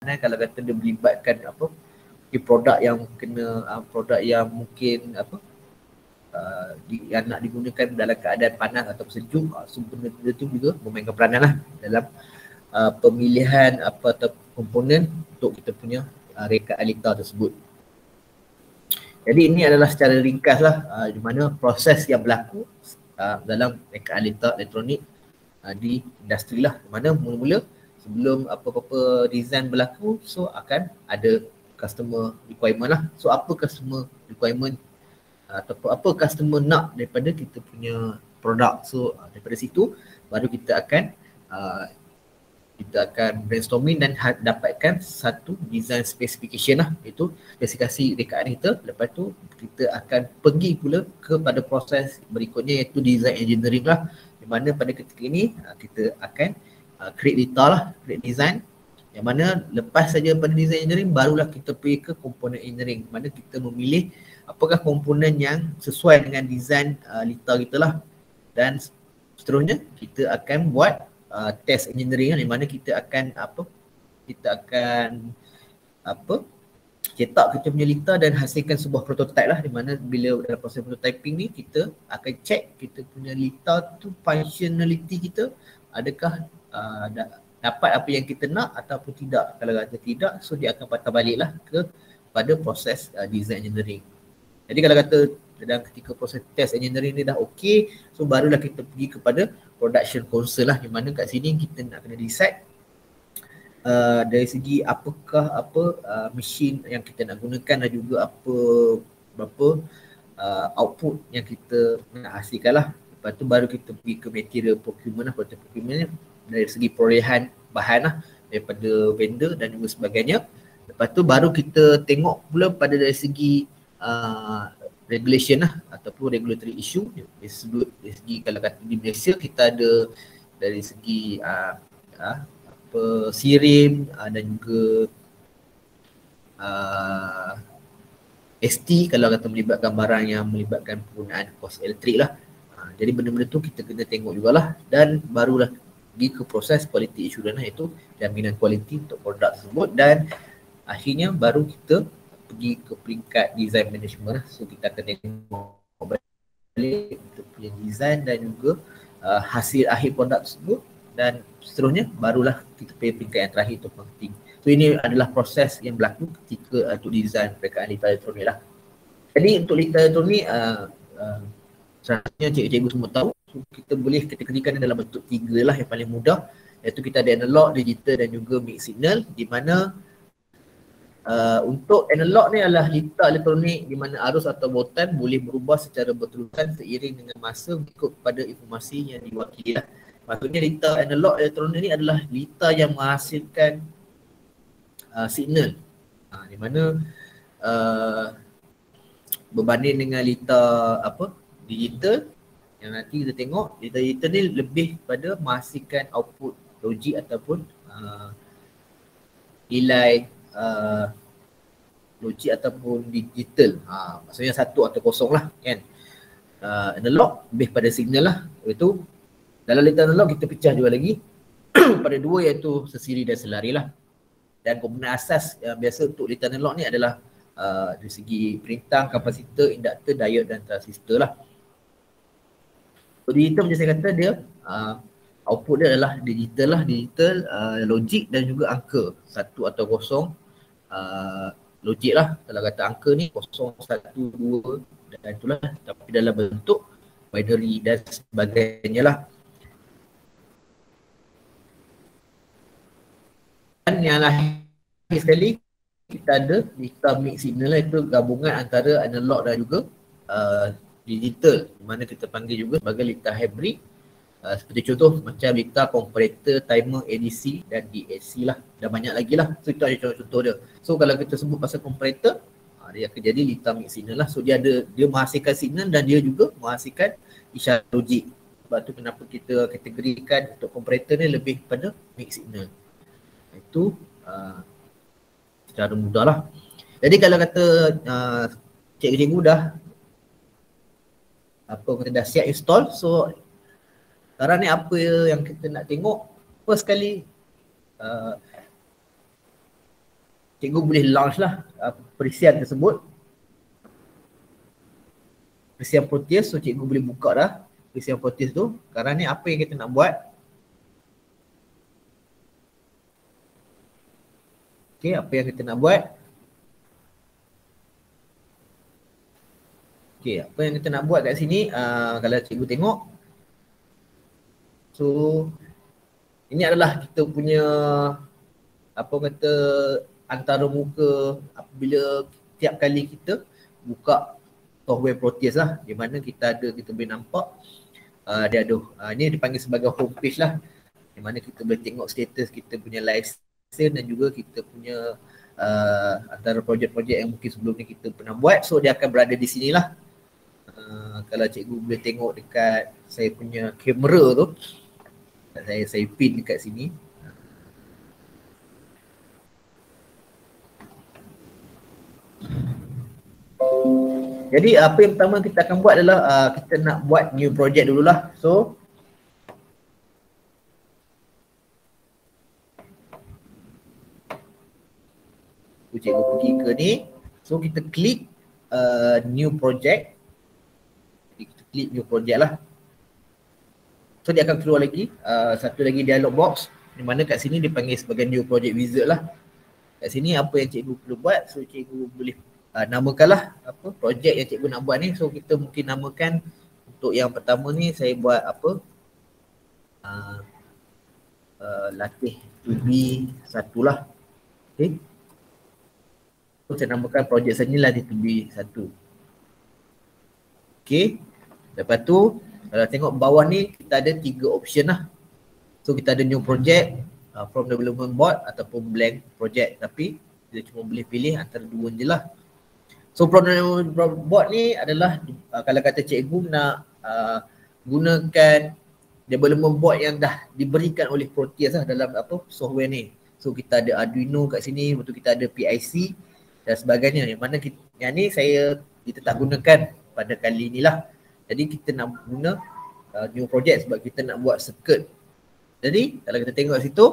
kalau kata dia melibatkan apa produk yang kena produk yang mungkin apa yang nak digunakan dalam keadaan panas atau sejuk, so benda-benda tu juga memainkan peranan lah dalam pemilihan apa atau komponen untuk kita punya rekaan litar tersebut. Jadi ini adalah secara ringkas lah di mana proses yang berlaku dalam rekaan litar elektronik di industri lah, di mana mula-mula sebelum apa-apa design berlaku, so akan ada customer requirement lah. So apa customer requirement ataupun apa customer nak daripada kita punya produk. So daripada situ baru kita akan brainstorming dan dapatkan satu design specification lah, iaitu spesifikasi rekaan kita. Lepas tu kita akan pergi pula kepada proses berikutnya, iaitu design engineering lah, di mana pada ketika ini kita akan create data lah, create design, yang mana lepas saja pada design engineering barulah kita pergi ke komponen engineering, mana kita memilih apakah komponen yang sesuai dengan design litar kita lah. Dan seterusnya kita akan buat test engineering, di mana kita akan cetak kita punya litar dan hasilkan sebuah prototype lah, di mana bila dalam proses prototyping ni kita akan check kita punya litar tu functionality kita adakah dapat apa yang kita nak ataupun tidak. Kalau kata tidak, so dia akan patah balik lah pada proses design engineering. Jadi kalau kata dalam ketika proses test engineering ni dah okey, so barulah kita pergi kepada production console lah, di mana kat sini kita nak kena decide dari segi apakah mesin yang kita nak gunakan dan juga berapa output yang kita nak hasilkan lah. Lepas tu baru kita pergi ke material procurement lah. Procurement ni dari segi perolehan bahan lah daripada vendor dan juga sebagainya. Lepas tu baru kita tengok pula pada dari segi regulation lah ataupun regulatory issue. Dari segi kalau kata di Malaysia kita ada dari segi SIRIM dan juga ST kalau kata melibatkan barang yang melibatkan penggunaan kos elektrik lah. Jadi benda-benda tu kita kena tengok jugalah, dan barulah pergi ke proses quality assurance lah, iaitu jaminan kualiti untuk produk tersebut, dan akhirnya baru kita pergi ke peringkat design management lah. So kita akan tengok balik kita punya design dan juga hasil akhir produk tersebut, dan seterusnya barulah kita pergi peringkat yang terakhir untuk marketing. So ini adalah proses yang berlaku ketika untuk design rekaan litar elektronik lah. Jadi untuk litar elektronik seharusnya cikgu-cikgu semua tahu, so kita boleh kategorikan dalam bentuk 3 lah yang paling mudah, iaitu kita ada analog, digital dan juga mixed signal, di mana untuk analog ni adalah litar elektronik di mana arus atau voltan boleh berubah secara berterusan seiring dengan masa mengikut pada informasi yang diwakili lah. Maksudnya litar analog elektronik ni adalah litar yang menghasilkan signal, di mana berbanding dengan litar digital yang nanti kita tengok, litar digital ni lebih pada menghasilkan output logik ataupun nilai logik ataupun digital, maksudnya 1 atau 0 lah kan. Analog lebih pada signal lah. Itu dalam litar analog kita pecah juga lagi pada 2, iaitu sesiri dan selari lah. Dan komponen asas yang biasa untuk litar analog ni adalah dari segi perintah, kapasitor, induktor, diode dan transistor lah. So digital macam saya kata dia output dia adalah digital logik dan juga angka 1 atau 0, logik lah. Kalau kata angka ni 0, 1, 2 dan itulah, tapi dalam bentuk binary dan sebagainya lah. Dan yang lahir sekali kita ada litar mixed signal, itu gabungan antara analog dan juga digital, di mana kita panggil juga sebagai litar hybrid. Seperti contoh macam litar comparator, timer, ADC dan DAC lah, dan banyak lagi lah. So itu ada contoh-contoh dia. So kalau kita sebut pasal comparator, dia akan jadi litar mixed signal lah. So dia menghasilkan signal dan dia juga menghasilkan isyarat logik. Sebab tu kenapa kita kategorikan untuk comparator ni lebih pada mixed signal. Itu secara mudah lah. Jadi kalau kata cikgu-cikgu kita dah siap install, so sekarang ni apa yang kita nak tengok? First kali cikgu boleh launch lah perisian tersebut. Perisian Proteus, so cikgu boleh buka dah perisian Proteus tu. Sekarang ni apa yang kita nak buat? Okay, apa yang kita nak buat? Okay, apa yang kita nak buat kat sini, kalau cikgu tengok, so ini adalah kita punya apa kata antara muka apabila tiap kali kita buka software Proteus lah, di mana kita boleh nampak dia ada ini dipanggil sebagai home page lah, di mana kita boleh tengok status kita punya license dan juga kita punya antara projek-projek yang mungkin sebelum ni kita pernah buat. So dia akan berada di sini lah. Kalau cikgu boleh tengok dekat saya punya kamera tu, saya pin dekat sini. Jadi apa yang pertama kita akan buat adalah kita nak buat new project dululah. So cikgu pergi ke ni. So kita klik new project. Kita klik new project lah. So dia akan keluar lagi satu lagi dialog box, di mana kat sini dipanggil sebagai new project wizard lah. Kat sini apa yang cikgu perlu buat, so cikgu boleh namakanlah apa projek yang cikgu nak buat ni. So kita mungkin namakan untuk yang pertama ni saya buat apa latih 2B 1 lah. Okay, so saya namakan projek saya ni latih 2B 1. Okay, lepas tu kalau tengok bawah ni kita ada 3 option lah. So kita ada new project, from development board ataupun blank project, tapi kita cuma boleh pilih antara dua je lah. So from development board ni adalah kalau kata cikgu nak gunakan development board yang dah diberikan oleh Proteus lah dalam apa software ni. So kita ada Arduino kat sini, betul kita ada PIC dan sebagainya, yang mana yang ni kita tak gunakan pada kali ni lah. Jadi kita nak guna new project sebab kita nak buat circuit. Jadi kalau kita tengok situ,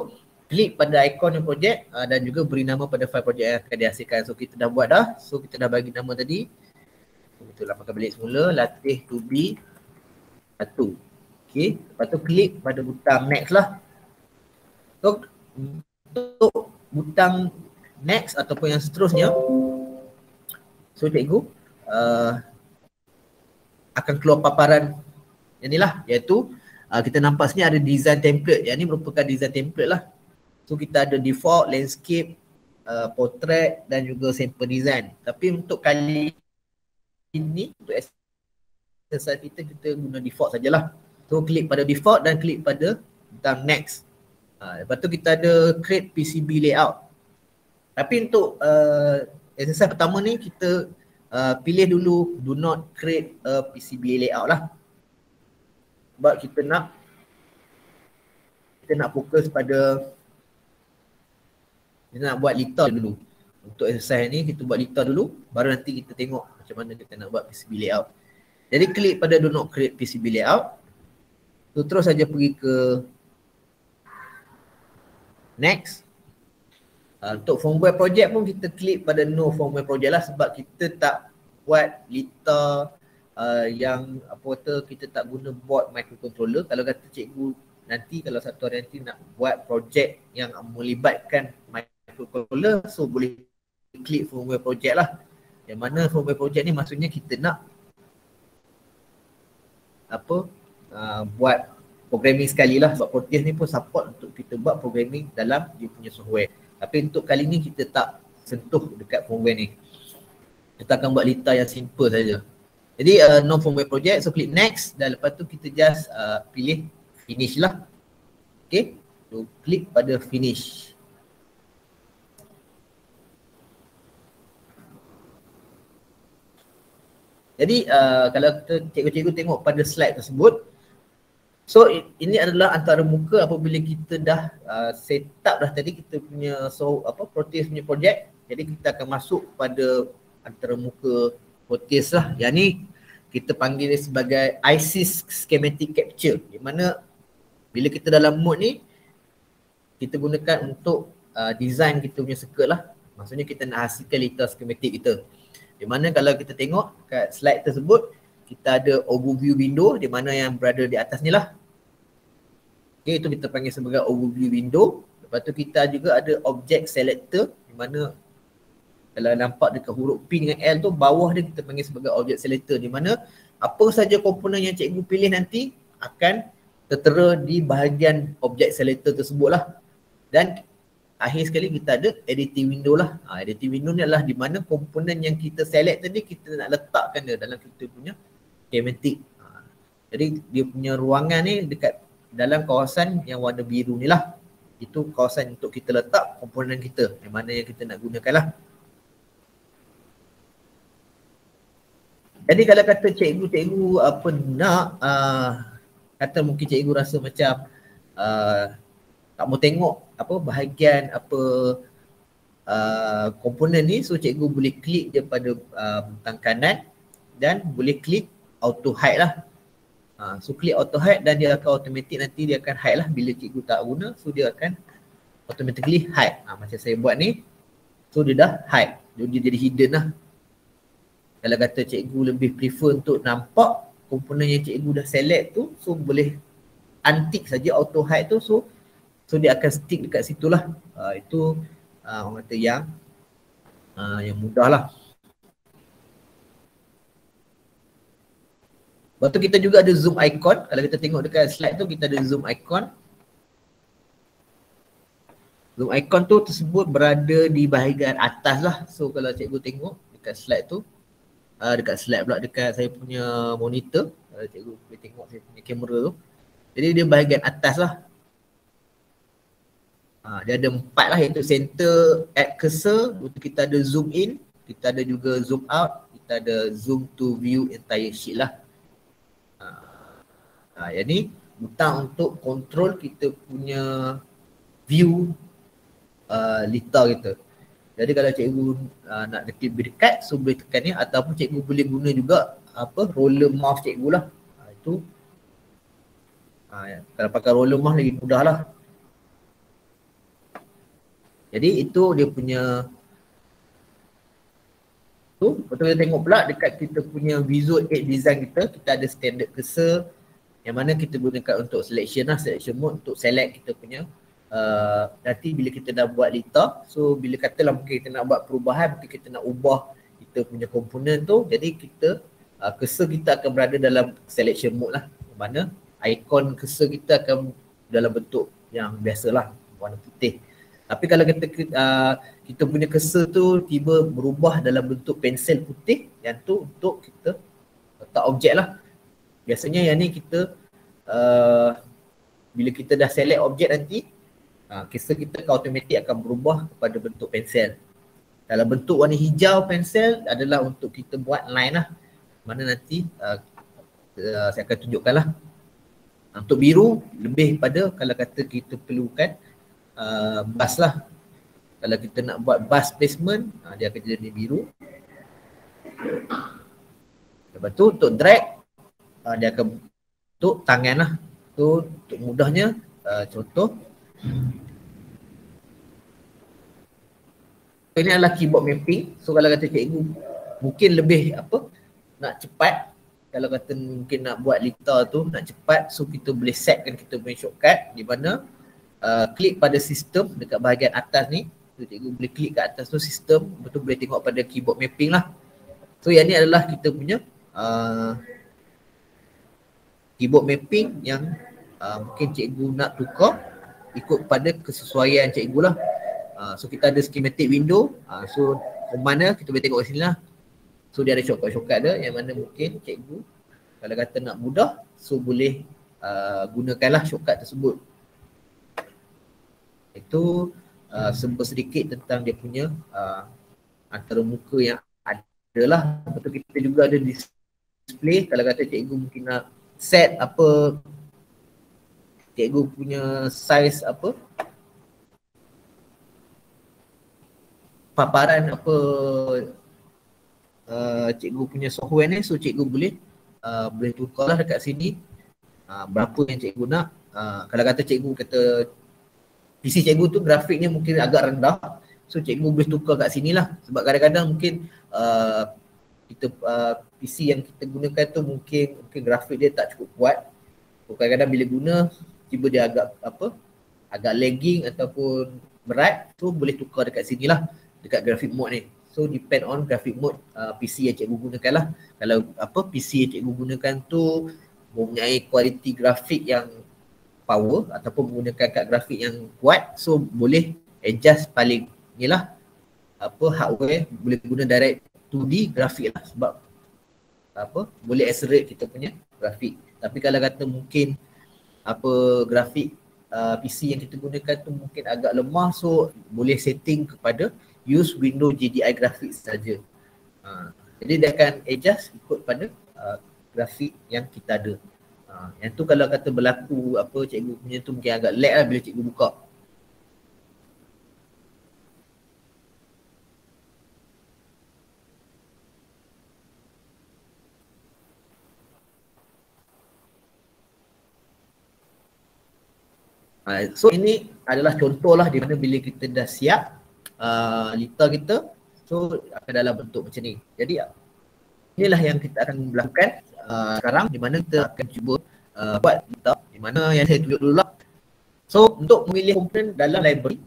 klik pada ikon new project dan juga beri nama pada file project yang akan dihasilkan. So kita dah buat dah. So kita dah bagi nama tadi. Kita lapangkan balik semula, latih 2B 1. Okay, lepas tu klik pada butang next lah. So untuk butang next ataupun yang seterusnya, so cikgu akan keluar paparan yang ni lah, iaitu kita nampak sini ada design template. Yang ni merupakan design template lah. So kita ada default, landscape, portrait dan juga sample design. Tapi untuk kali ini, untuk exercise kita guna default sajalah. So klik pada default dan klik pada butang next. Lepas tu kita ada create PCB layout. Tapi untuk exercise pertama ni kita pilih dulu do not create a PCB layout lah. Sebab kita nak fokus pada kita nak buat litar dulu. Untuk exercise ni kita buat litar dulu, baru nanti kita tengok macam mana kita nak buat PCB layout. Jadi klik pada do not create PCB layout. So terus saja pergi ke next. Untuk firmware project pun kita klik pada no firmware project lah, sebab kita tak buat litar yang apa kata kita tak guna board microcontroller. Kalau kata cikgu nanti kalau satu hari nanti nak buat projek yang melibatkan microcontroller, so boleh klik firmware project lah. Yang mana firmware project ni maksudnya kita nak apa buat programming sekali lah, sebab Proteus ni pun support untuk kita buat programming dalam dia punya software. Tapi untuk kali ni kita tak sentuh dekat firmware ni. Kita akan buat litar yang simple saja. Jadi no firmware project, so klik next dan lepas tu kita just pilih finish lah. Okay, so klik pada finish. Jadi kalau cikgu-cikgu tengok pada slide tersebut, so ini adalah antara muka apabila kita dah set up dah tadi kita punya Proteus punya project. Jadi kita akan masuk pada antara muka Proteus lah. Yang ni kita panggil sebagai IC schematic capture, di mana bila kita dalam mode ni kita gunakan untuk design kita punya circuit lah. Maksudnya kita nak hasilkan letter schematic kita. Di mana kalau kita tengok kat slide tersebut, kita ada overview window di mana yang berada di atas ni lah. Okay, itu kita panggil sebagai overview window. Lepas tu kita juga ada object selector di mana kalau nampak dekat huruf P dengan L tu, bawah dia kita panggil sebagai object selector di mana apa saja komponen yang cikgu pilih nanti akan tertera di bahagian object selector tersebut lah. Dan akhir sekali kita ada editing window lah. Editing window ni adalah di mana komponen yang kita select tadi kita nak letakkan dia dalam kita punya schematic. Jadi dia punya ruangan ni dekat dalam kawasan yang warna biru ni lah. Itu kawasan untuk kita letak komponen kita yang mana yang kita nak gunakan lah. Jadi kalau kata cikgu apa nak kata mungkin cikgu rasa macam tak mau tengok apa bahagian apa komponen ni, so cikgu boleh klik je pada butang kanan dan boleh klik auto hide lah. So klik auto hide dan dia akan automatic nanti dia akan hide lah bila cikgu tak guna, so dia akan automatically hide. Macam saya buat ni, so dia dah hide, dia jadi hidden lah. Kalau kata cikgu lebih prefer untuk nampak komponen yang cikgu dah select tu, so boleh untick saja auto hide tu, so dia akan stick dekat situ lah. Itu orang kata yang mudah lah. Lepas tu kita juga ada zoom icon. Kalau kita tengok dekat slide tu, kita ada zoom icon. Zoom icon tu tersebut berada di bahagian atas lah. So kalau cikgu tengok dekat slide tu, dekat slide pula dekat saya punya monitor, cikgu boleh tengok saya punya kamera tu. Jadi dia bahagian atas lah. Dia ada 4 lah, iaitu center, add cursor, kita ada zoom in, kita ada juga zoom out, kita ada zoom to view entire sheet lah. Yang ni butang untuk control kita punya view letter kita. Jadi kalau cikgu nak lebih dekat, so boleh tekan ni, ataupun cikgu boleh guna juga roller mouse cikgu lah. Itu kalau pakai roller mouse lagi mudah lah. Jadi itu dia punya tu. Betul kita tengok pula dekat kita punya Visual 8 design kita ada standard cursor yang mana kita gunakan untuk selection lah, selection mode untuk select kita punya nanti bila kita dah buat letter, so bila katalah mungkin kita nak buat perubahan, mungkin kita nak ubah kita punya komponen tu, jadi kita cursor kita akan berada dalam selection mode lah, mana ikon cursor kita akan dalam bentuk yang biasalah, warna putih. Tapi kalau kita punya cursor tu tiba berubah dalam bentuk pensel putih, yang tu untuk kita letak objek lah. Biasanya yang ni kita bila kita dah select objek nanti, cursor kita automatik akan berubah kepada bentuk pensel. Dalam bentuk warna hijau pensel adalah untuk kita buat line lah, mana nanti saya akan tunjukkan lah. Untuk biru lebih pada kalau kata kita perlukan bus lah. Kalau kita nak buat bus placement, dia akan jadi biru. Lepas tu untuk drag, dia akan untuk tangan lah. Tu untuk mudahnya, contoh. Ini adalah keyboard mapping. So kalau kata cikgu mungkin lebih nak cepat. Kalau kata mungkin nak buat letter tu nak cepat, so kita boleh setkan kita punya shortcut di mana klik pada sistem dekat bahagian atas ni. So cikgu boleh klik kat atas tu sistem, betul boleh tengok pada keyboard mapping lah. So yang ni adalah kita punya keyboard mapping yang mungkin cikgu nak tukar ikut pada kesesuaian cikgu lah. So kita ada schematic window, so mana kita boleh tengok kat sini lah. So dia ada shortcut-shortcut dia yang mana mungkin cikgu kalau kata nak mudah, so boleh gunakanlah shortcut tersebut. Itu sedikit tentang dia punya antara muka yang ada lah. Betul kita juga ada display. Kalau kata cikgu mungkin nak set cikgu punya size paparan cikgu punya software ni, so cikgu boleh tukarlah dekat sini berapa yang cikgu nak. Kalau kata cikgu kata PC cikgu tu grafiknya mungkin agak rendah, So cikgu boleh tukar kat sini lah. Sebab kadang-kadang mungkin kita PC yang kita gunakan tu mungkin grafik dia tak cukup kuat. So, kadang-kadang bila guna tiba dia agak lagging ataupun berat, so boleh tukar dekat sini lah, dekat graphic mode ni. So depend on graphic mode PC yang cikgu gunakan lah. Kalau PC yang cikgu gunakan tu mempunyai kualiti grafik yang power ataupun menggunakan kad grafik yang kuat, so boleh adjust paling ni lah hardware, boleh guna direct 2D grafik lah, sebab boleh accelerate kita punya grafik. Tapi kalau kata mungkin grafik PC yang kita gunakan tu mungkin agak lemah, so boleh setting kepada use Windows GDI graphics saja. Jadi dia akan adjust ikut pada grafik yang kita ada. Yang tu kalau kata berlaku cikgu punya tu mungkin agak lag lah bila cikgu buka. So ini adalah contoh lah di mana bila kita dah siap lita kita, so akan dalam bentuk macam ni. Jadi inilah yang kita akan lakukan sekarang, di mana kita akan cuba buat lita, di mana yang saya tunjuk dulu lah. So untuk memilih komponen dalam library,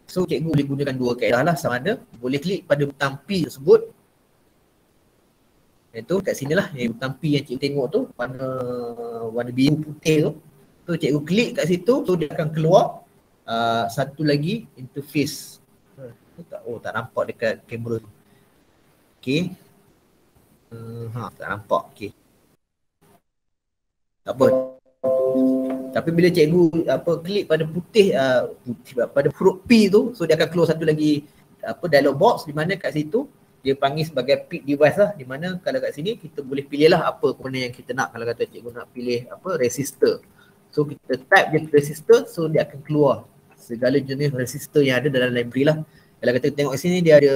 so cikgu boleh gunakan dua kaedah lah, sama ada boleh klik pada butang P tersebut, iaitu kat sini lah yang butang P yang cikgu tengok tu, warna biru putih tu. So cikgu klik kat situ, so dia akan keluar satu lagi interface. Tak nampak dekat kamera tu. Okay. Tak nampak. Okay. Tak apa. Tapi bila cikgu klik pada putih, pada huruf P tu, so dia akan keluar satu lagi dialog box, di mana kat situ dia panggil sebagai pick device lah, di mana kalau kat sini kita boleh pilih lah apa komponen yang kita nak. Kalau kata cikgu nak pilih resistor, so kita type je resistor, so dia akan keluar segala jenis resistor yang ada dalam library lah. Kalau kita tengok kat sini dia ada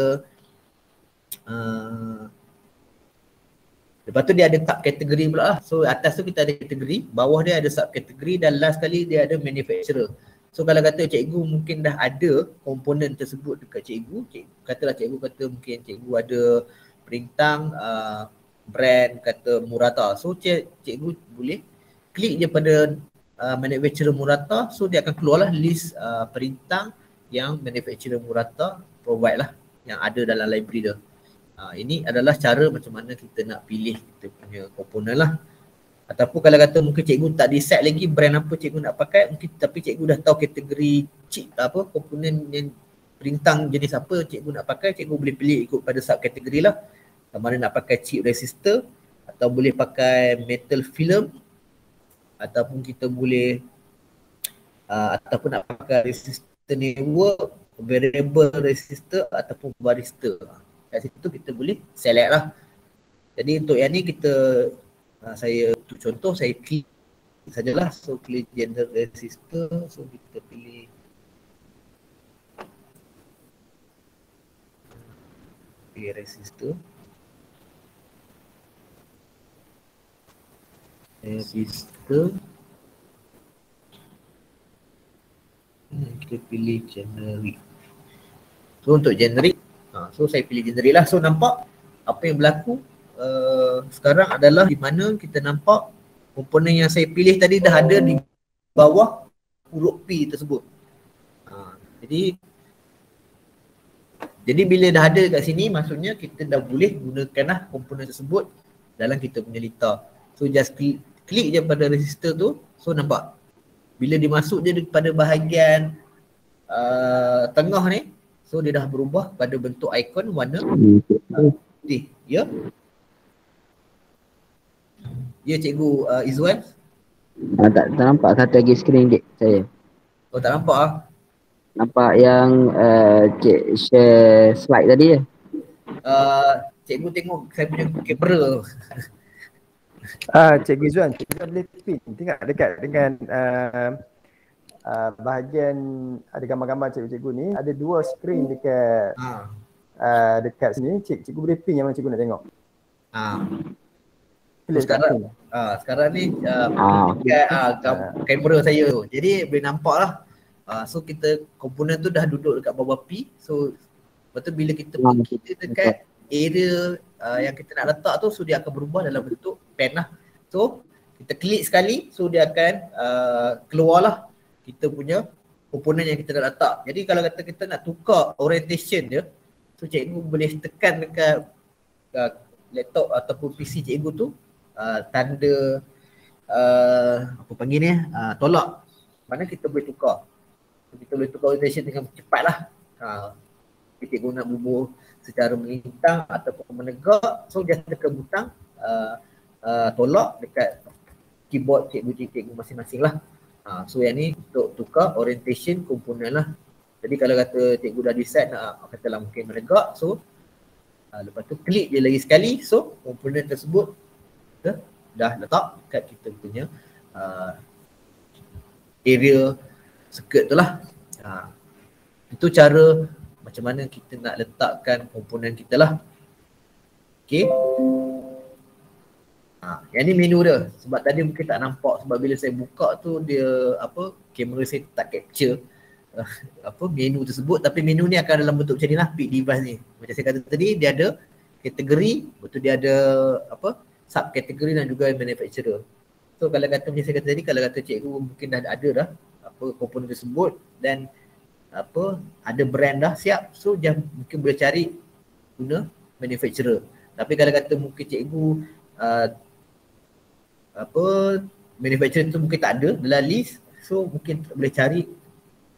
lepas tu dia ada subkategori pula lah. So atas tu kita ada kategori, bawah dia ada subkategori, dan last kali dia ada manufacturer. So kalau kata cikgu mungkin dah ada komponen tersebut dekat cikgu, katalah cikgu kata mungkin cikgu ada perintang brand kata Murata. So cikgu boleh klik je pada manufacturer Murata, so dia akan keluarlah list perintang yang manufacturer Murata provide lah, yang ada dalam library dia. Ini adalah cara macam mana kita nak pilih kita punya komponen lah. Ataupun kalau kata mungkin cikgu tak decide lagi brand apa cikgu nak pakai, mungkin tapi cikgu dah tahu kategori chip komponen yang perintang jenis apa cikgu nak pakai, cikgu boleh pilih ikut pada subkategori lah. Sama ada nak pakai chip resistor, atau boleh pakai metal film, ataupun kita boleh ataupun nak pakai resistor network, variable resistor ataupun varistor. Kat situ kita boleh select lah. Jadi untuk yang ni kita saya untuk contoh saya klik sajalah, so klik general resistor, so kita pilih resistor. Kita pilih generic. So untuk generic, so saya pilih generic lah. So nampak apa yang berlaku sekarang adalah di mana kita nampak komponen yang saya pilih tadi dah ada di bawah huruf P tersebut. Jadi bila dah ada kat sini, maksudnya kita dah boleh gunakanlah komponen tersebut dalam kita punya lita. So just klik je pada resistor tu, so nampak bila dimasuk je pada bahagian tengah ni, so dia dah berubah pada bentuk ikon warna putih. Ya? Ya cikgu Izwan? Tak nampak satu lagi skrin dek saya. Oh tak nampak ah? Nampak yang cik share slide tadi je. Cikgu tengok saya punya kamera. Cikgu Izwan, cikgu boleh pin. Tengok dekat dengan bahagian ada gambar-gambar cikgu-cikgu ni, ada dua skrin dekat dekat sini. Cikgu boleh pin yang mana cikgu nak tengok. Sekarang ni kamera saya tu. Jadi boleh nampak lah So kita komponen tu dah duduk dekat bawah P. So lepas tu bila kita pergi dekat area yang kita nak letak tu, so dia akan berubah dalam bentuk pen lah. So kita klik sekali, so dia akan keluarlah kita punya komponen yang kita nak letak. Jadi kalau kata kita nak tukar orientation dia, so cikgu boleh tekan dekat laptop ataupun PC cikgu tu tanda apa panggil ni tolak. Mana kita boleh tukar. Kita boleh tukar orientation dengan cepat lah. Cikgu nak bubuh secara melintang ataupun menegak, so just tekan butang tolak dekat keyboard cikgu masing-masing lah. So yang ni untuk tukar orientation komponen lah. Jadi kalau kata cikgu dah decide nak katalah mungkin menegak, so lepas tu klik je lagi sekali, so komponen tersebut dah letak kat kita punya area circuit tu lah. Itu cara macam mana kita nak letakkan komponen kita lah. Okay. Yang ni menu dia. Sebab tadi mungkin tak nampak sebab bila saya buka tu dia kamera saya tak capture menu tersebut, tapi menu ni akan dalam bentuk macam ni lah, pick device ni. Macam saya kata tadi, dia ada kategori, betul dia ada subkategori dan juga manufacturer. So kalau kata macam saya kata tadi, kalau kata cikgu mungkin dah ada dah komponen tersebut dan ada brand dah siap, so dia mungkin boleh cari guna manufacturer. Tapi kalau kata mungkin cikgu manufacturer tu mungkin tak ada dalam list, so mungkin boleh cari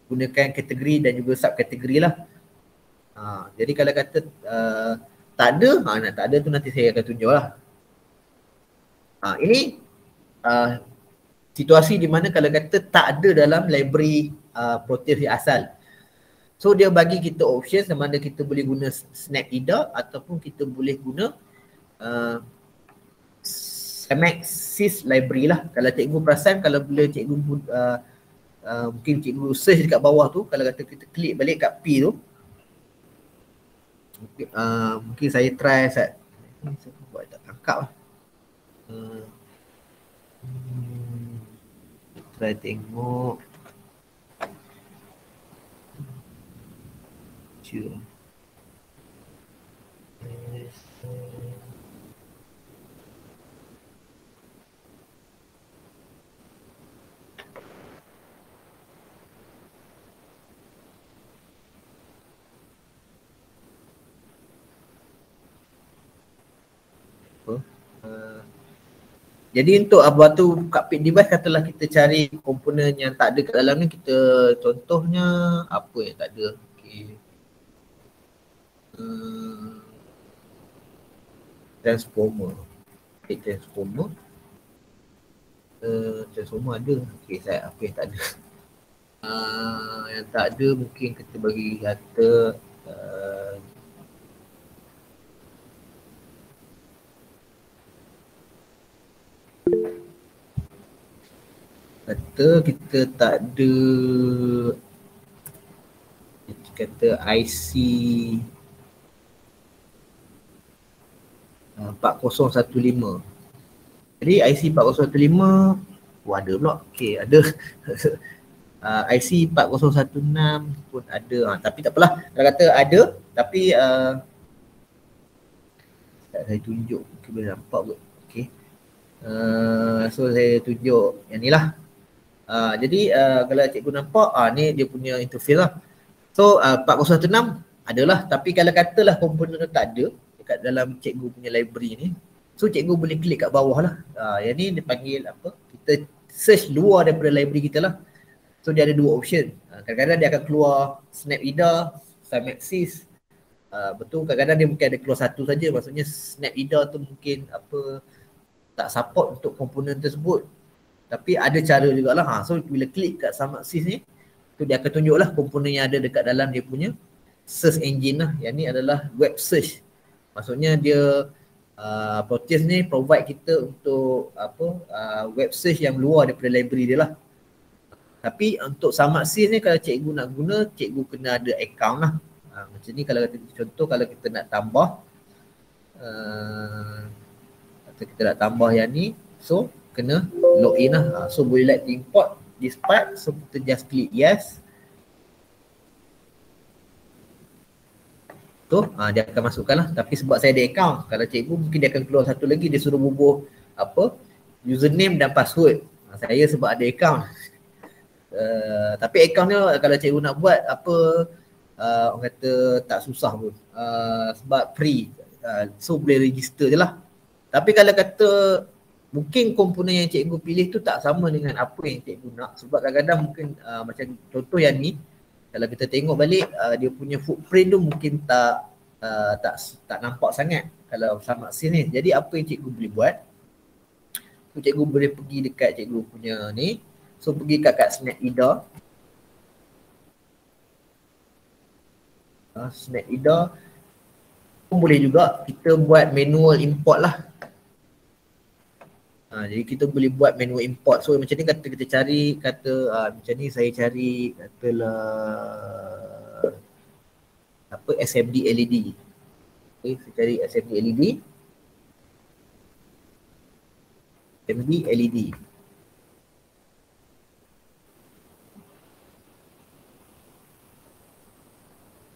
gunakan kategori dan juga subkategori lah. Jadi kalau kata tak ada, nak tak ada tu nanti saya akan tunjuk lah. Ini situasi di mana kalau kata tak ada dalam library Proteus yang asal. So dia bagi kita option sama ada kita boleh guna SnapEDA ataupun kita boleh guna Maxis library lah. Kalau cikgu perasan, kalau bila cikgu mungkin cikgu search dekat bawah tu, kalau kata kita klik balik kat P tu, mungkin saya try saya buat tak tangkap lah. Try tengok. Sure. Jadi untuk batu cockpit device, katalah kita cari komponen yang tak ada kat dalam ni, kita contohnya apa yang tak ada. Okay. Transformer. Okay, transformer. Transformer ada. Okay, apa yang tak ada. Yang tak ada mungkin kita bagi kata kita tak ada, kata IC 4015. Jadi IC 4015 ada pula. Okey, ada. IC 4016 pun ada. Tapi tak apalah. Kalau kata ada tapi saya tunjuk mungkin boleh nampak kot. Okey. So saya tunjuk yang ni lah. Jadi kalau cikgu nampak ni dia punya interface lah. So 4016 adalah, tapi kalau katalah komponen tu tak ada dekat dalam cikgu punya library ni, so cikgu boleh klik kat bawah lah. Yang ni dia panggil apa? Kita search luar daripada library kita lah. So dia ada dua option. Kadang-kadang dia akan keluar SnapEDA, Maxis. Betul, kadang-kadang dia mungkin ada keluar satu saja. Maksudnya SnapEDA tu mungkin tak support untuk komponen tersebut. Tapi ada cara jugalah. So bila klik kat Maxis ni, tu dia akan tunjuklah komponen yang ada dekat dalam dia punya search engine lah. Yang ni adalah web search. Maksudnya dia Proteus ni provide kita untuk web search yang luar daripada library dia lah. Tapi untuk Maxis ni kalau cikgu nak guna, cikgu kena ada account lah. Macam ni kalau contoh kalau kita nak tambah atau kita nak tambah yang ni, so kena login lah. So boleh like import this part, so kita just klik yes. So dia akan masukkan lah, tapi sebab saya ada account, kalau cikgu mungkin dia akan keluar satu lagi, dia suruh bubuh apa username dan password. Saya sebab ada account. Tapi account ni kalau cikgu nak buat apa orang kata tak susah pun, sebab free, so boleh register je lah. Tapi kalau kata mungkin komponen yang cikgu pilih tu tak sama dengan apa yang cikgu nak, sebab kadang-kadang mungkin macam contoh yang ni, kalau kita tengok balik dia punya footprint tu mungkin tak nampak sangat kalau sama sini. Jadi apa yang cikgu boleh buat, cikgu boleh pergi dekat cikgu punya ni, so pergi kat SnapIDA. SnapIDA pun boleh juga kita buat manual import lah. Jadi kita boleh buat manual import. So macam ni kata kita cari, kata macam ni saya cari katalah apa SMD LED. Okay, saya cari SMD LED. SMD LED.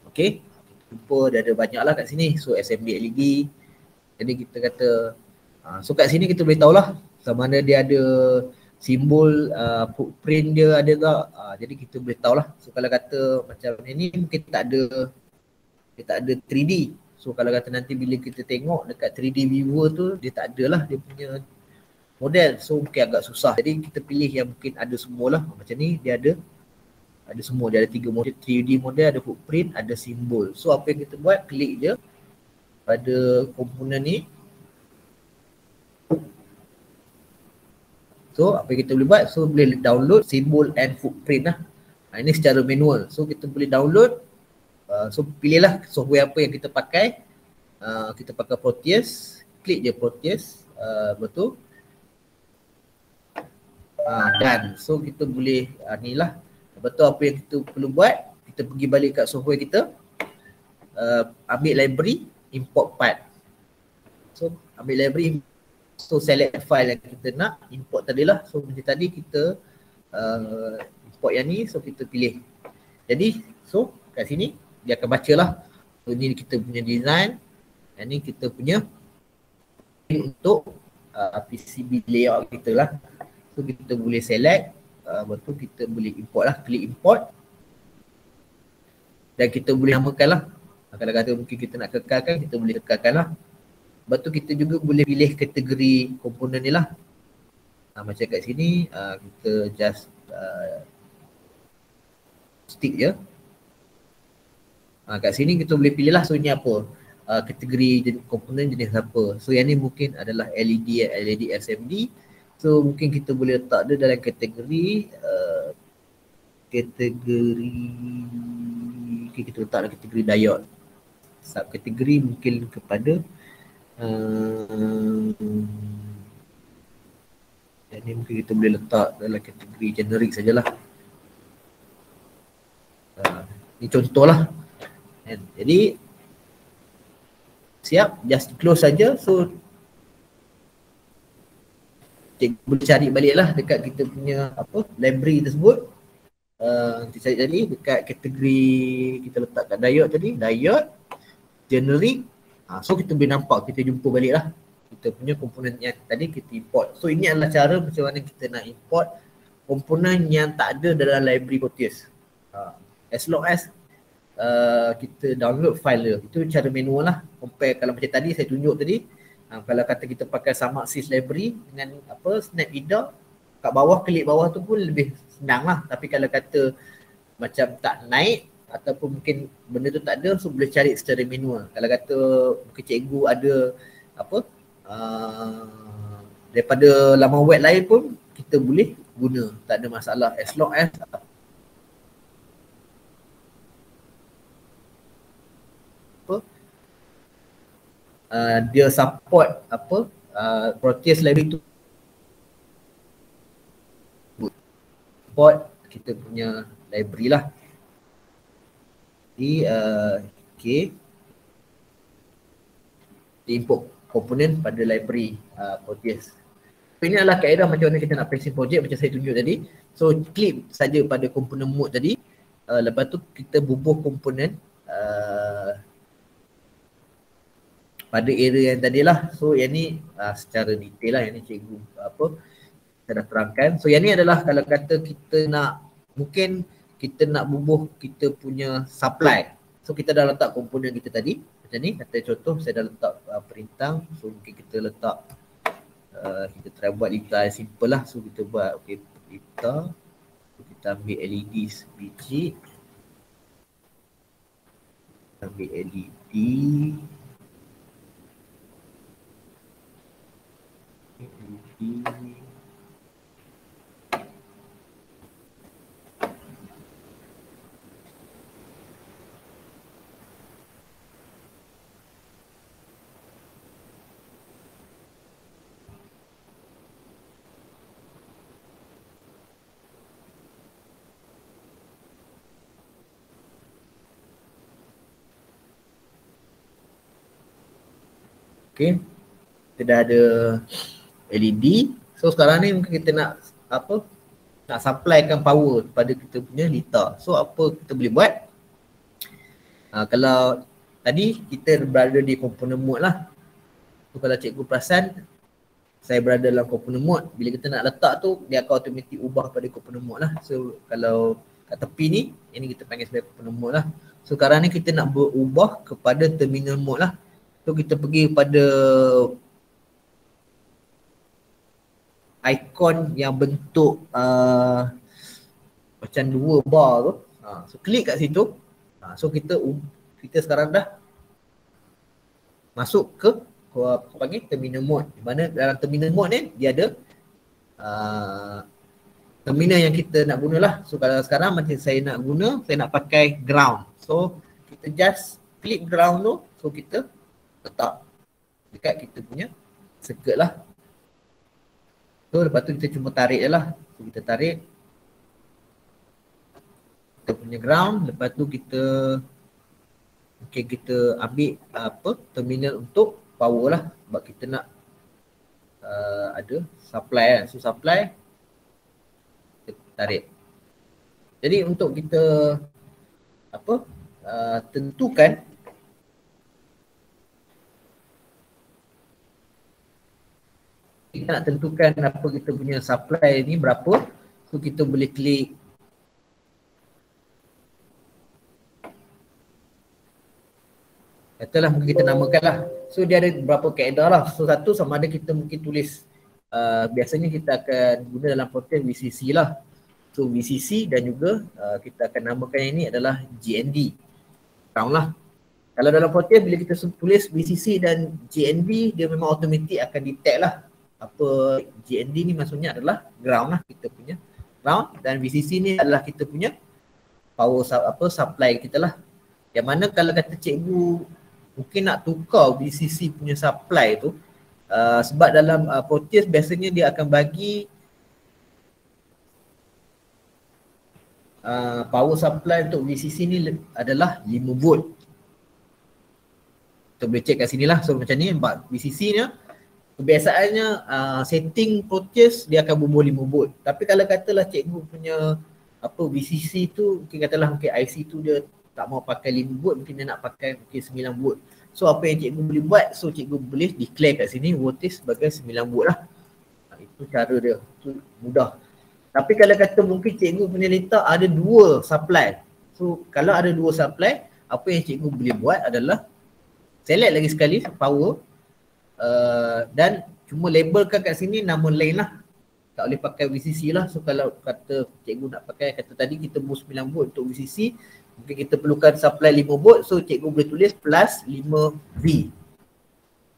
Okay, jumpa dia ada banyak lah kat sini. So SMD LED. Jadi kita kata so kat sini kita boleh tahulah sama mana dia ada simbol footprint dia ada tak. Jadi kita boleh tahulah. So kalau kata macam ni mungkin dia tak ada 3D. So kalau kata nanti bila kita tengok dekat 3D viewer tu dia tak ada lah dia punya model. So mungkin agak susah. Jadi kita pilih yang mungkin ada semualah. Macam ni dia ada semua. Dia ada 3 model, 3D model, ada footprint, ada simbol. So apa yang kita buat, klik je pada komponen ni. So apa yang kita boleh buat, so boleh download simbol and footprint lah. Ini secara manual. So kita boleh download. So pilihlah software apa yang kita pakai. Kita pakai Proteus. Klik je Proteus. Betul. Dan so kita boleh ni lah. Betul apa yang kita perlu buat. Kita pergi balik kat software kita. Ambil library, import part. So ambil library, so select file yang kita nak import tadi lah. So macam tadi kita import yang ni, so kita pilih. Jadi so kat sini dia akan baca lah. So ni kita punya design, yang ni kita punya untuk PCB layout kita lah. So kita boleh select, betul kita boleh import lah, klik import. Dan kita boleh namakan lah. Kalau kata mungkin kita nak kekalkan, kita boleh kekalkan lah. Lepas tu kita juga boleh pilih kategori komponen ni lah. Macam kat sini, kita just stick je. Kat sini kita boleh pilih lah, so ni apa, kategori komponen jenis apa. So yang ni mungkin adalah LED SMD. So mungkin kita boleh letak dia dalam kategori okay, kita letak dalam kategori diode. Subkategori mungkin kepada ini mungkin kita boleh letak dalam kategori generik sajalah. Ini contohlah. Jadi siap, just close saja. So cikgu boleh cari balik lah dekat kita punya apa library tersebut. Kita cari tadi dekat kategori kita letak kat diode tadi, diode generik. So kita boleh nampak, kita jumpa balik lah kita punya komponen yang tadi kita import. So ini adalah cara macam mana kita nak import komponen yang tak ada dalam library Proteus. As long as kita download file dia, itu cara manual lah. Compare kalau macam tadi saya tunjuk tadi, kalau kata kita pakai Samaxis library dengan apa SnapIDA, kat bawah, klik bawah tu pun lebih senang lah. Tapi kalau kata macam tak naik ataupun mungkin benda tu tak ada, so boleh cari secara manual. Kalau kata mungkin cikgu ada apa daripada laman web lain pun kita boleh guna, tak ada masalah, as long as dia support apa Proteus library tu, support kita punya library lah. Jadi okay, import komponen pada library Proteus. Ini adalah kaedah macam mana kita nak pricing project macam saya tunjuk tadi. So klik saja pada komponen mode tadi, lepas tu kita bubuh komponen pada area yang tadi lah. So yang ni secara detail lah, yang ni cikgu saya dah terangkan. So yang ni adalah kalau kata kita nak, mungkin kita nak bubuh kita punya supply. So kita dah letak komponen kita tadi macam ni, kata contoh saya dah letak perintang. So mungkin kita letak kita try buat lita yang simple lah. So kita buat lita, so, kita ambil LED sebiji, ambil LED, okay. Kita dah ada LED. So sekarang ni mungkin kita nak nak supplykan power kepada kita punya lita. So apa kita boleh buat? Kalau tadi kita berada di component mode lah. So kalau cikgu perasan, saya berada dalam component mode. Bila kita nak letak tu, dia akan automatik ubah pada component mode lah. So kalau kat tepi ni, ini kita panggil sebagai component mode lah. So sekarang ni kita nak berubah kepada terminal mode lah. So kita pergi pada ikon yang bentuk macam 2 bar tu. So klik kat situ. So kita sekarang dah masuk ke apa panggil terminal mode. Di mana dalam terminal mode ni dia ada terminal yang kita nak guna lah. So kalau sekarang macam saya nak guna, saya nak pakai ground. So kita just klik ground tu. So kita letak dekat kita punya circuit lah. So lepas tu kita cuma tarik je lah. So kita tarik kita punya ground. Lepas tu kita kita ambil terminal untuk power lah. Sebab kita nak ada supply kan. So supply kita tarik. Jadi untuk kita tentukan kita nak tentukan apa kita punya supply ni berapa. So kita boleh klik katalah mungkin kita namakan lah. So dia ada beberapa kaedah lah. So satu sama ada kita mungkin tulis biasanya kita akan guna dalam proses VCC lah. So VCC dan juga kita akan namakan yang ini adalah GND. Ground lah. Kalau dalam proses bila kita tulis VCC dan GND, dia memang automatik akan detect lah. Apa GND ni maksudnya adalah ground lah, kita punya ground, dan VCC ni adalah kita punya power supply kita lah. Yang mana kalau kata cikgu mungkin nak tukar VCC punya supply tu, sebab dalam proses biasanya dia akan bagi power supply untuk VCC ni adalah 5 volt. Kita boleh check kat sini lah. So macam ni VCC ni kebiasaannya setting proses dia akan bubuh 5 volt. Tapi kalau katalah cikgu punya VCC tu mungkin katalah mungkin IC tu dia tak mau pakai 5 volt, mungkin dia nak pakai mungkin 9 volt. So apa yang cikgu boleh buat? So cikgu boleh declare kat sini voltage sebagai 9 volt lah. Itu cara dia. Itu mudah. Tapi kalau kata mungkin cikgu punya letak ada 2 supply. So kalau ada 2 supply, apa yang cikgu boleh buat adalah select lagi sekali power dan cuma labelkan kat sini nama lain lah. Tak boleh pakai VCC lah. So kalau kata cikgu nak pakai, kata tadi kita boost 9 volt untuk VCC, mungkin kita perlukan supply 5 volt. So cikgu boleh tulis plus 5V.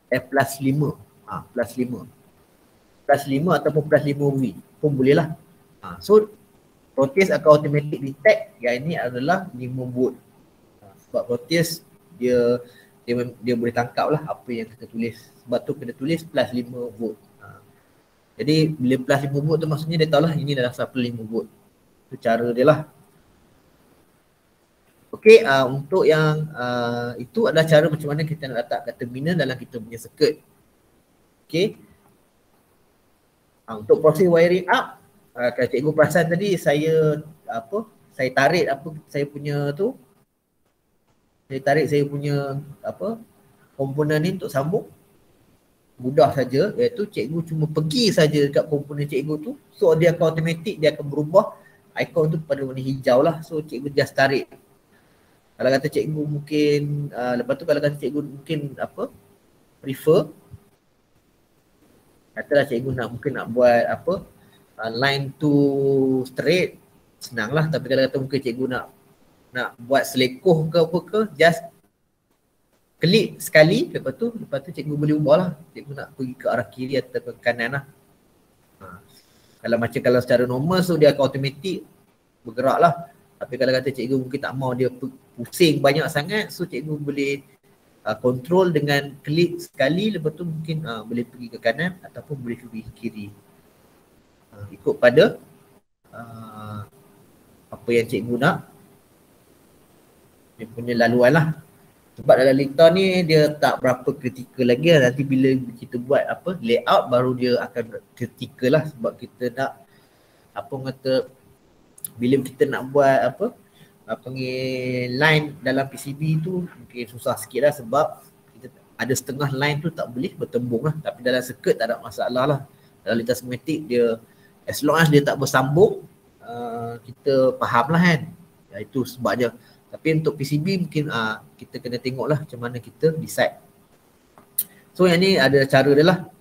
Plus 5. Plus 5. Plus 5 ataupun plus 5V pun boleh lah. So proses akan automatic detect yang ini adalah 5 volt. Sebab proses dia boleh tangkap lah apa yang kita tulis. Sebab tu kena tulis plus 5 volt. Jadi bila plus 5 volt tu maksudnya dia tahu lah ini adalah supply 5 volt. Itu cara dia lah. Okey, untuk yang itu adalah cara macam mana kita nak letakkan terminal dalam kita punya circuit. Okey. Untuk proses wiring up, kalau cikgu perasan tadi saya tarik saya punya komponen ni untuk sambung mudah saja, iaitu cikgu cuma pergi saja dekat komponen cikgu tu, so dia akan automatik, dia akan berubah ikon tu pada warna hijau lah, so cikgu just tarik. Kalau kata cikgu mungkin lepas tu kalau kata cikgu mungkin prefer, katalah cikgu mungkin nak buat line tu straight, senang lah. Tapi kalau kata mungkin cikgu nak buat selekoh ke apa ke, just klik sekali, lepas tu cikgu boleh ubah lah. Cikgu nak pergi ke arah kiri atau ke kanan lah. Kalau secara normal, so dia akan automatik bergerak lah. Tapi kalau kata cikgu mungkin tak mau dia pusing banyak sangat, so cikgu boleh kontrol dengan klik sekali, lepas tu mungkin boleh pergi ke kanan ataupun boleh pergi ke kiri. Ikut pada apa yang cikgu nak, dia punya laluan lah. Sebab dalam Lita ni dia tak berapa kritikal lagi lah. Nanti bila kita buat layout baru dia akan kritikal lah. Sebab kita nak bila kita nak buat panggil line dalam PCB tu mungkin susah sikit lah, sebab kita ada setengah line tu tak boleh bertembung lah. Tapi dalam circuit tak ada masalah lah. Dalam Lita skematik dia, as long as dia tak bersambung, kita faham lah kan. Itu sebabnya. Tapi untuk PCB mungkin kita kena tengok lah macam mana kita decide. So yang ni ada cara dia lah.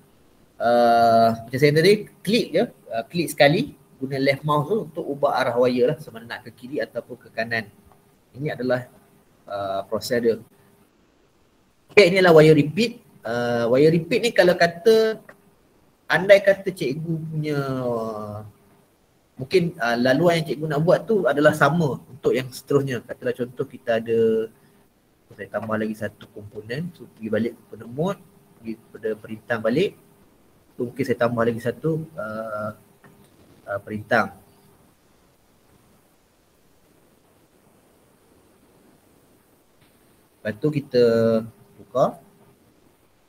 Macam saya tadi, klik je, klik sekali, guna left mouse tu untuk ubah arah wire lah, sama nak ke kiri ataupun ke kanan. Ini adalah proses dia. Okay, ini adalah wire repeat. Wire repeat ni kalau kata, andai kata cikgu punya mungkin laluan yang cikgu nak buat tu adalah sama untuk yang seterusnya. Katalah contoh kita ada, saya tambah lagi satu komponen, so pergi balik kepada mode, pergi kepada perintah balik, so mungkin saya tambah lagi satu perintah. Lepas tu kita buka.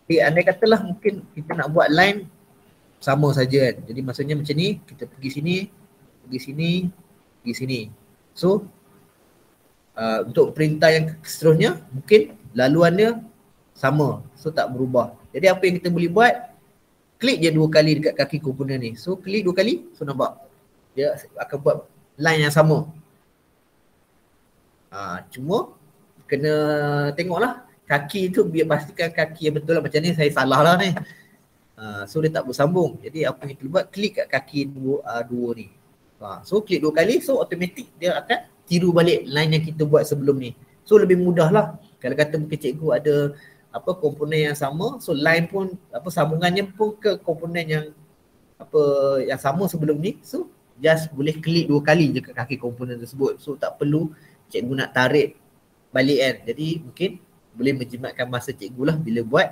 Okay, andai katalah mungkin kita nak buat line sama saja kan. Jadi maksudnya macam ni, kita pergi sini, pergi sini, pergi sini. So untuk perintah yang seterusnya mungkin laluan dia sama, so tak berubah. Jadi apa yang kita boleh buat, klik je 2 kali dekat kaki komponen ni. So klik 2 kali, so nampak dia akan buat line yang sama. Cuma kena tengoklah kaki tu, biar pastikan kaki yang betul lah. Macam ni saya salah lah ni. So dia tak bersambung. Jadi apa yang kita buat, klik kat kaki dua ni. So klik 2 kali, so automatik dia akan tiru balik line yang kita buat sebelum ni. So lebih mudah lah. Kalau kata mungkin cikgu ada komponen yang sama, so line pun sambungannya pun ke komponen yang yang sama sebelum ni. So just boleh klik 2 kali je kat kaki komponen tersebut. So tak perlu cikgu nak tarik balik kan. Jadi mungkin boleh menjimatkan masa cikgu lah bila buat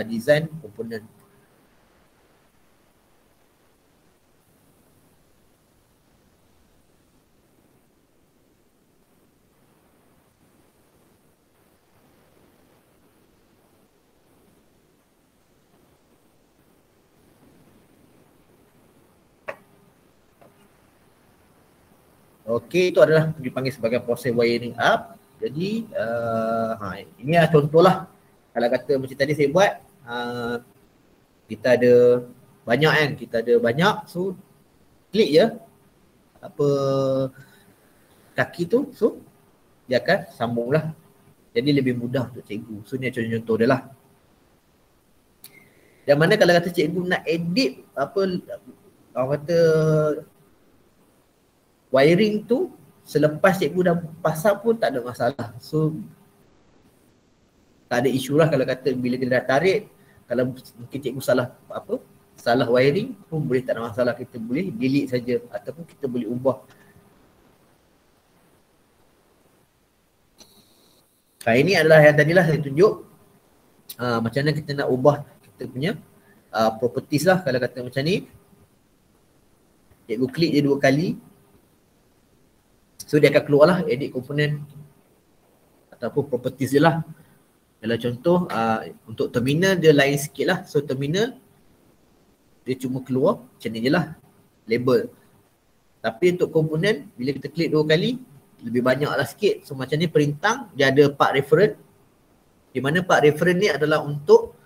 design komponen. Okey, itu adalah dipanggil sebagai proses wiring up. Jadi ini lah contoh lah. Kalau kata macam tadi saya buat, kita ada banyak kan, so klik je kaki tu, so dia akan sambung lah. Jadi lebih mudah untuk cikgu. So ni contoh dia lah. Dan mana kalau kata cikgu nak edit orang kata wiring tu selepas cikgu dah pasang pun tak ada masalah. So tak ada isu lah kalau kata bila kita dah tarik, kalau mungkin cikgu salah wiring pun boleh, tak ada masalah. Kita boleh delete saja ataupun kita boleh ubah. Ini adalah yang tadilah saya tunjuk macam mana kita nak ubah kita punya properties lah. Kalau kata macam ni, cikgu klik je 2 kali, so dia akan keluar lah edit komponen ataupun properties dia lah. Kalau contoh untuk terminal dia lain sikit lah. So terminal dia cuma keluar macam ni je lah, label. Tapi untuk komponen bila kita klik 2 kali lebih banyak lah sikit. So macam ni perintah dia ada part reference. Di mana part reference ni adalah untuk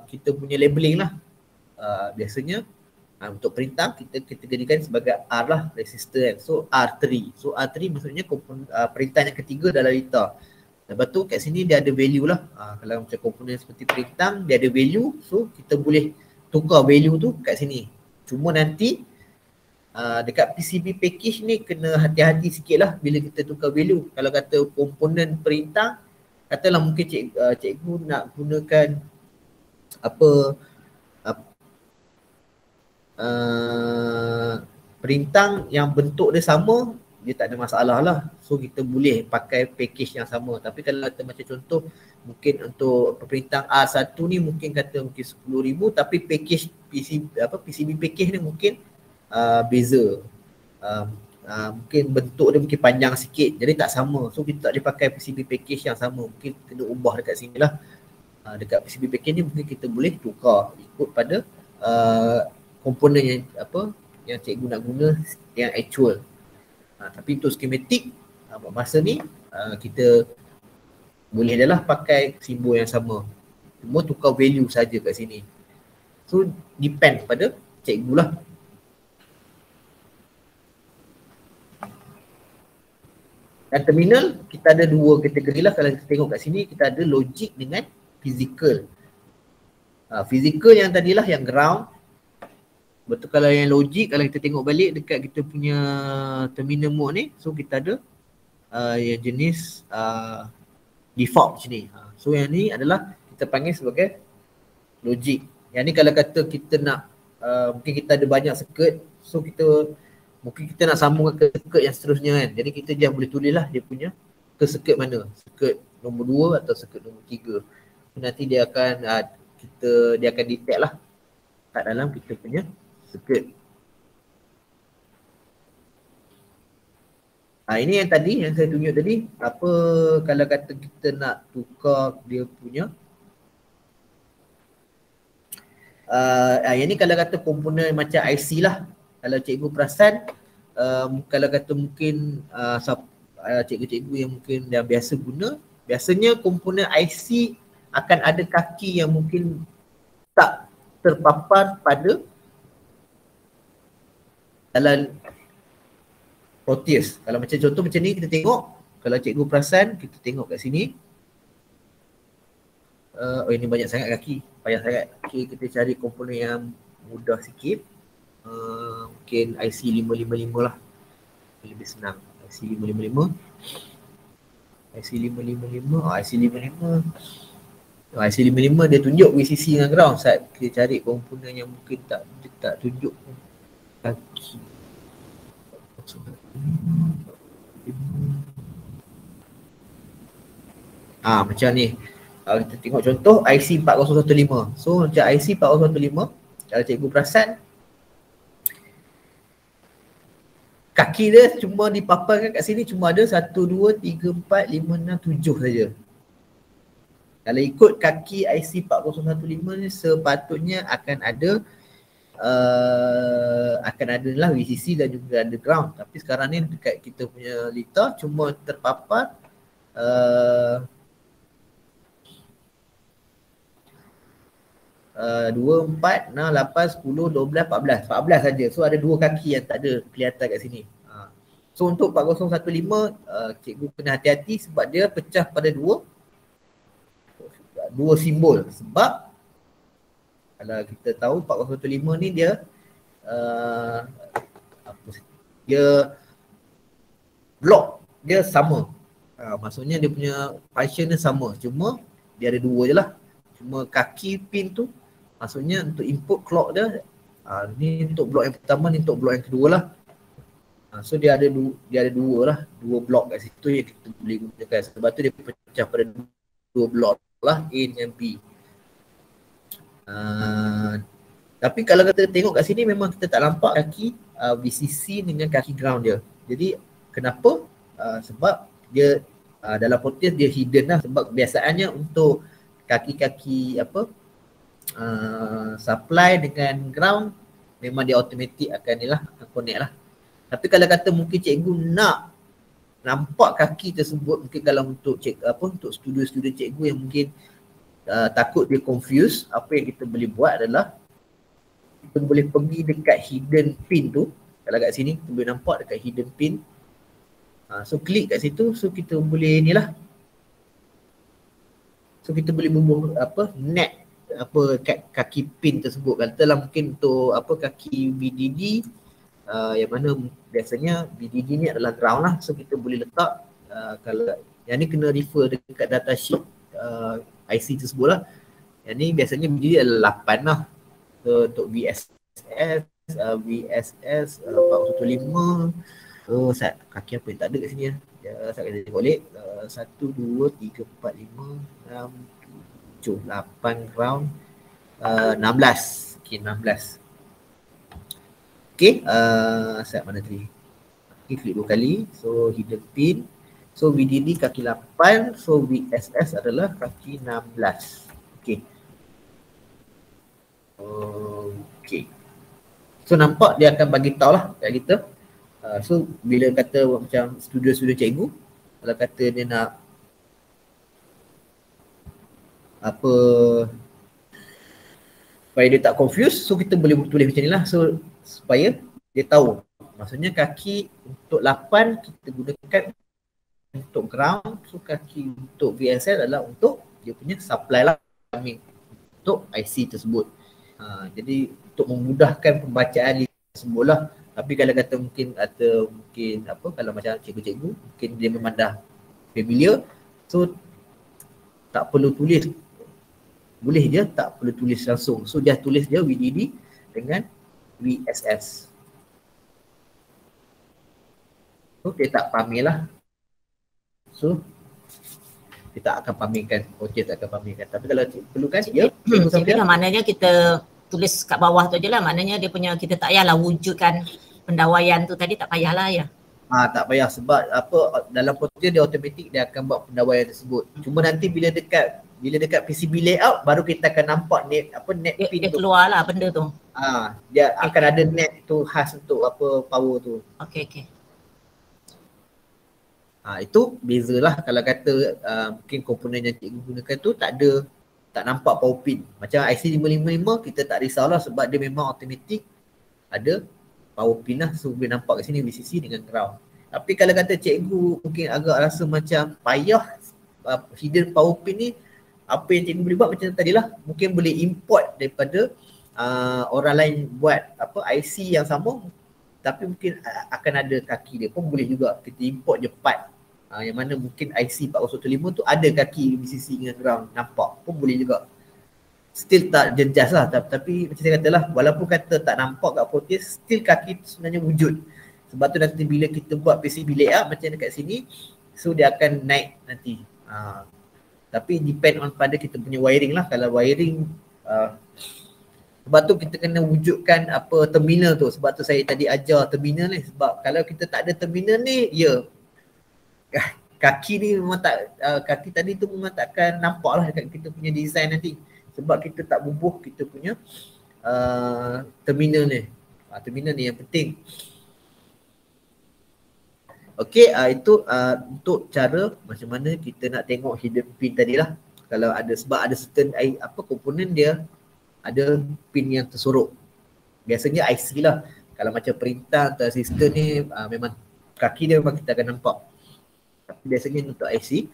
kita punya labeling lah. Biasanya untuk perintah kita jadikan sebagai R lah, resistor kan. So R3. So R3 maksudnya perintah yang ketiga dalam liter. Lepas tu kat sini dia ada value lah. Kalau macam komponen seperti perintah dia ada value. So kita boleh tukar value tu kat sini. Cuma nanti dekat PCB package ni kena hati-hati sikit lah bila kita tukar value. Kalau kata komponen perintah, katalah mungkin cikgu nak gunakan perintah yang bentuk dia sama, dia tak ada masalah lah. So kita boleh pakai package yang sama. Tapi kalau kata macam contoh, mungkin untuk perintah R1 ni mungkin kata mungkin 10,000 tapi package PCB package ni mungkin beza. Mungkin bentuk dia mungkin panjang sikit, jadi tak sama. So kita tak boleh pakai PCB package yang sama. Mungkin kena ubah dekat sini lah. Dekat PCB package ni mungkin kita boleh tukar ikut pada komponen yang cikgu nak guna yang actual. Tapi untuk schematic masa ni kita boleh dah lah pakai simbol yang sama. Cuma tukar value saja kat sini. So depend pada cikgu lah. Dan terminal kita ada dua kategori lah. Kalau kita tengok kat sini kita ada logic dengan physical. Physical yang tadilah yang ground. Betul, kalau yang logic, kalau kita tengok balik dekat kita punya terminal mode ni, so kita ada yang jenis default macam ni. So yang ni adalah kita panggil sebagai logic. Yang ni kalau kata kita nak mungkin kita ada banyak circuit, so mungkin kita nak sambung ke circuit yang seterusnya kan. Jadi kita je boleh tulis lah dia punya ke circuit mana, circuit nombor 2 atau circuit nombor 3. Nanti dia akan dia akan detect lah kat dalam kita punya circuit. Ini yang tadi yang saya tunjuk tadi, apa kalau kata kita nak tukar dia punya yang ni kalau kata komponen macam IC lah. Kalau cikgu perasan, kalau kata mungkin cikgu-cikgu yang mungkin dah biasa guna, biasanya komponen IC akan ada kaki yang mungkin tak terpapar pada dalam Proteus. Kalau macam contoh macam ni kita tengok, kalau cikgu perasan, kita tengok kat sini. Ini banyak sangat kaki, payah sangat. Okay, kita cari komponen yang mudah sikit. Mungkin IC 555 lah, lebih senang. IC 555, IC 555 dia tunjuk VCC dengan ground. Saat kita cari komponen yang mungkin tak tunjuk kaki. Macam ni. Kita tengok contoh IC 4015. So macam IC 4015, kalau cikgu perasan, kaki dia cuma dipaparkan kat sini cuma ada 1, 2, 3, 4, 5, 6, 7 saja. Kalau ikut kaki IC 4015 ni sepatutnya akan ada lah VCC dan juga ada ground. Tapi sekarang ni dekat kita punya liter cuma terpapar 2, 4, 6, 8, 10, 12, 14 saja. So ada 2 kaki yang tak ada kelihatan kat sini. So untuk 4015 cikgu kena hati-hati sebab dia pecah pada dua simbol. Sebab kalau kita tahu 4015 ni dia dia block dia sama. Maksudnya dia punya function dia sama, cuma dia ada 2 je lah. Cuma kaki pin tu maksudnya untuk input clock dia, ni untuk blok yang pertama, ni untuk blok yang kedua lah. So dia ada 2 lah, 2 blok kat situ yang kita boleh gunakan. Sebab tu dia pecah pada 2 blok lah, A dan B. Tapi kalau kita tengok kat sini memang kita tak nampak kaki VCC dengan kaki ground dia. Jadi kenapa? Sebab dia dalam Proteus dia hidden lah. Sebab biasaannya untuk kaki-kaki supply dengan ground memang dia automatic akan connect lah. Tapi kalau kata mungkin cikgu nak nampak kaki tersebut, mungkin kalau untuk untuk student-student cikgu yang mungkin takut dia confuse, apa yang kita boleh buat adalah kita boleh pergi dekat hidden pin tu. Kalau kat sini kita boleh nampak dekat hidden pin. So klik kat situ, so kita boleh ni lah. So kita boleh bubuh net kat kaki pin tersebut. Katalah mungkin untuk kaki BDD, yang mana biasanya BDD ni adalah ground lah. So kita boleh letak, kalau yang ni kena refer dekat datasheet IC tersebut lah. Yang ni biasanya BDD adalah 8 lah. So untuk VSS 415. So kaki apa yang tak ada kat sini lah. Saya kata tengok balik. 1, 2, 3, 4, 5, 6, 7, 8 ground, 16. Okay, 16. Okay, set mana tadi? Okay, klik 2 kali. So hidden pin. So VDD kaki 8. So VSS adalah kaki 16. Okay. Okay. So nampak dia akan bagi tahu lah kat kita. So bila kata macam student cikgu, kalau kata dia nak supaya dia tak confuse, so kita boleh tulis macam ni lah. So supaya dia tahu, maksudnya kaki untuk 8 kita gunakan untuk ground. So kaki untuk VSL adalah untuk dia punya supply lah untuk IC tersebut. Jadi untuk memudahkan pembacaan tersebut lah. Tapi kalau kata mungkin kalau macam cikgu-cikgu mungkin dia memang dah familiar, so tak perlu tulis, boleh je tak perlu tulis langsung. So dia tulis je VDD dengan VSS. So dia tak pamer lah. So dia tak akan pamerkan, dia tak akan pamerkan. Tapi kalau perlukan dia cikgu maknanya kita tulis kat bawah tu je lah. Maknanya dia punya, kita tak payahlah wujudkan pendawaian tu tadi, tak payahlah ya. Tak payah sebab dalam portal dia automatik dia akan buat pendawaian tersebut. Cuma nanti bila dekat PCB layout baru kita akan nampak net pin dia keluar lah benda tu. Dia akan ada net tu khas untuk power tu. Okey. Itu bezalah kalau kata mungkin komponen yang cikgu gunakan tu tak nampak power pin. Macam IC555 kita tak risaulah sebab dia memang automatik ada power pin lah. So boleh nampak kat sini VCC dengan ground. Tapi kalau kata cikgu mungkin agak rasa macam payah hidden power pin ni, apa yang cikgu boleh buat macam tadi lah. Mungkin boleh import daripada orang lain buat IC yang sama, tapi mungkin akan ada kaki dia pun boleh juga. Kita import je part yang mana mungkin IC 405 tu ada kaki VCC dengan ground, nampak pun boleh juga. Still tak jelas lah, tapi macam saya katalah, walaupun kata tak nampak kat portal, still kaki tu sebenarnya wujud. Sebab tu nanti bila kita buat PCB layout macam dekat sini, so dia akan naik nanti. Tapi depend on pada kita punya wiring lah. Kalau wiring sebab tu kita kena wujudkan terminal tu. Sebab tu saya tadi ajar terminal ni. Sebab kalau kita tak ada terminal ni, kaki ni memang tak, kaki tadi tu memang takkan nampak lah dekat kita punya design nanti. Sebab kita tak bubuh kita punya terminal ni. Terminal ni yang penting. Okey, itu untuk cara macam mana kita nak tengok hidden pin tadi lah. Kalau ada, sebab ada certain komponen dia ada pin yang tersorok. Biasanya IC lah. Kalau macam perintah atau sistem ni memang kaki dia memang kita akan nampak. Tapi biasanya untuk IC.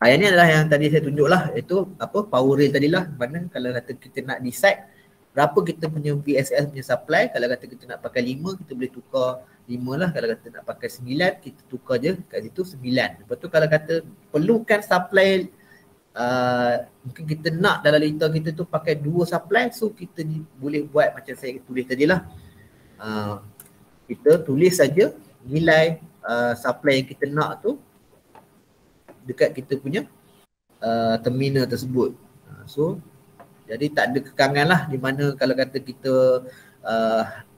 Yang ni adalah yang tadi saya tunjuk lah, iaitu power rail tadi lah. Mana kalau kata kita nak decide berapa kita punya VSS punya supply. Kalau kata kita nak pakai 5, kita boleh tukar 5 lah. Kalau kata nak pakai 9, kita tukar je kat situ 9. Lepas tu kalau kata perlukan supply, mungkin kita nak dalam liter kita tu pakai 2 supply, so kita boleh buat macam saya tulis tadi lah. Kita tulis saja nilai supply yang kita nak tu dekat kita punya terminal tersebut. So jadi tak ada kekangan lah, di mana kalau kata kita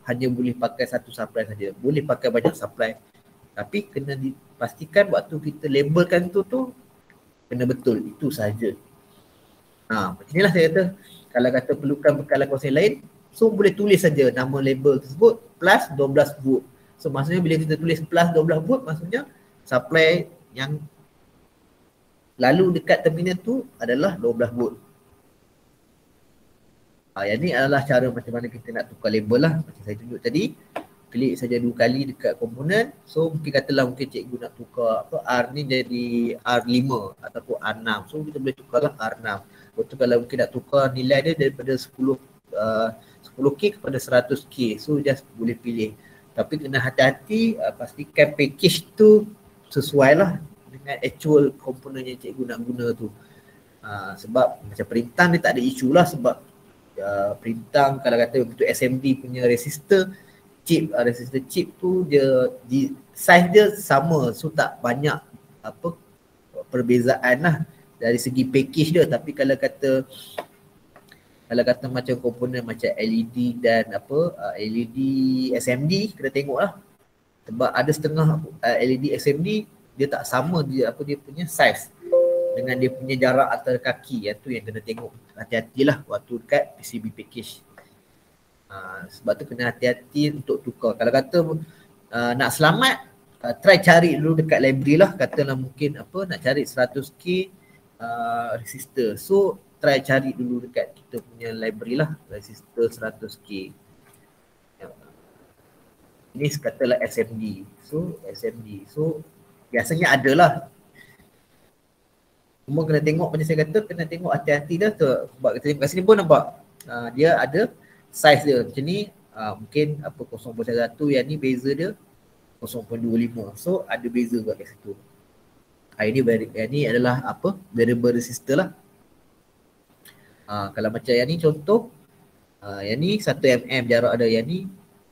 hanya boleh pakai satu supply saja. Boleh pakai banyak supply, tapi kena dipastikan waktu kita labelkan tu kena betul, itu saja. Macam inilah saya kata, kalau kata perlukan bekalan kawasan lain, so boleh tulis saja nama label tersebut plus 12 volt. So maksudnya bila kita tulis plus 12 volt, maksudnya supply yang lalu dekat terminal tu adalah 12 volt. Yang ni adalah cara macam mana kita nak tukar label lah. Macam saya tunjuk tadi, klik saja 2 kali dekat komponen. So mungkin katalah mungkin cikgu nak tukar apa R ni jadi R5 ataupun R6. So kita boleh tukarlah R6. Lepas tu kalau mungkin nak tukar nilai dia daripada 10K kepada 100K. So just boleh pilih. Tapi kena hati-hati, pastikan package tu sesuai lah dengan actual komponen yang cikgu nak guna tu. Sebab macam perintah ni tak ada isu lah, sebab perintah kalau kata betul SMD punya resistor chip tu dia size dia sama, so tak banyak apa perbezaan lah dari segi package dia. Tapi kalau kata macam komponen macam LED dan LED SMD, kena tengok lah, sebab ada setengah LED SMD dia tak sama dia punya size dengan dia punya jarak antara kaki. Yang tu yang kena tengok, hati-hatilah waktu dekat PCB package. Sebab tu kena hati-hati untuk tukar. Kalau kata nak selamat, try cari dulu dekat library lah. Katalah mungkin nak cari 100K resistor. So try cari dulu dekat kita punya library lah, resistor 100K. Ini katalah SMD. So biasanya adalah. Semua kena tengok, macam saya kata, kena tengok hati-hati dah tu. Sebab kita tengok kat sini pun nampak dia ada size dia macam ni, mungkin 0.1, yang ni beza dia 0.25. So ada beza kat situ. Ini adalah variable resistor lah. Kalau macam yang ni contoh, yang ni 1 mm jarak ada, yang ni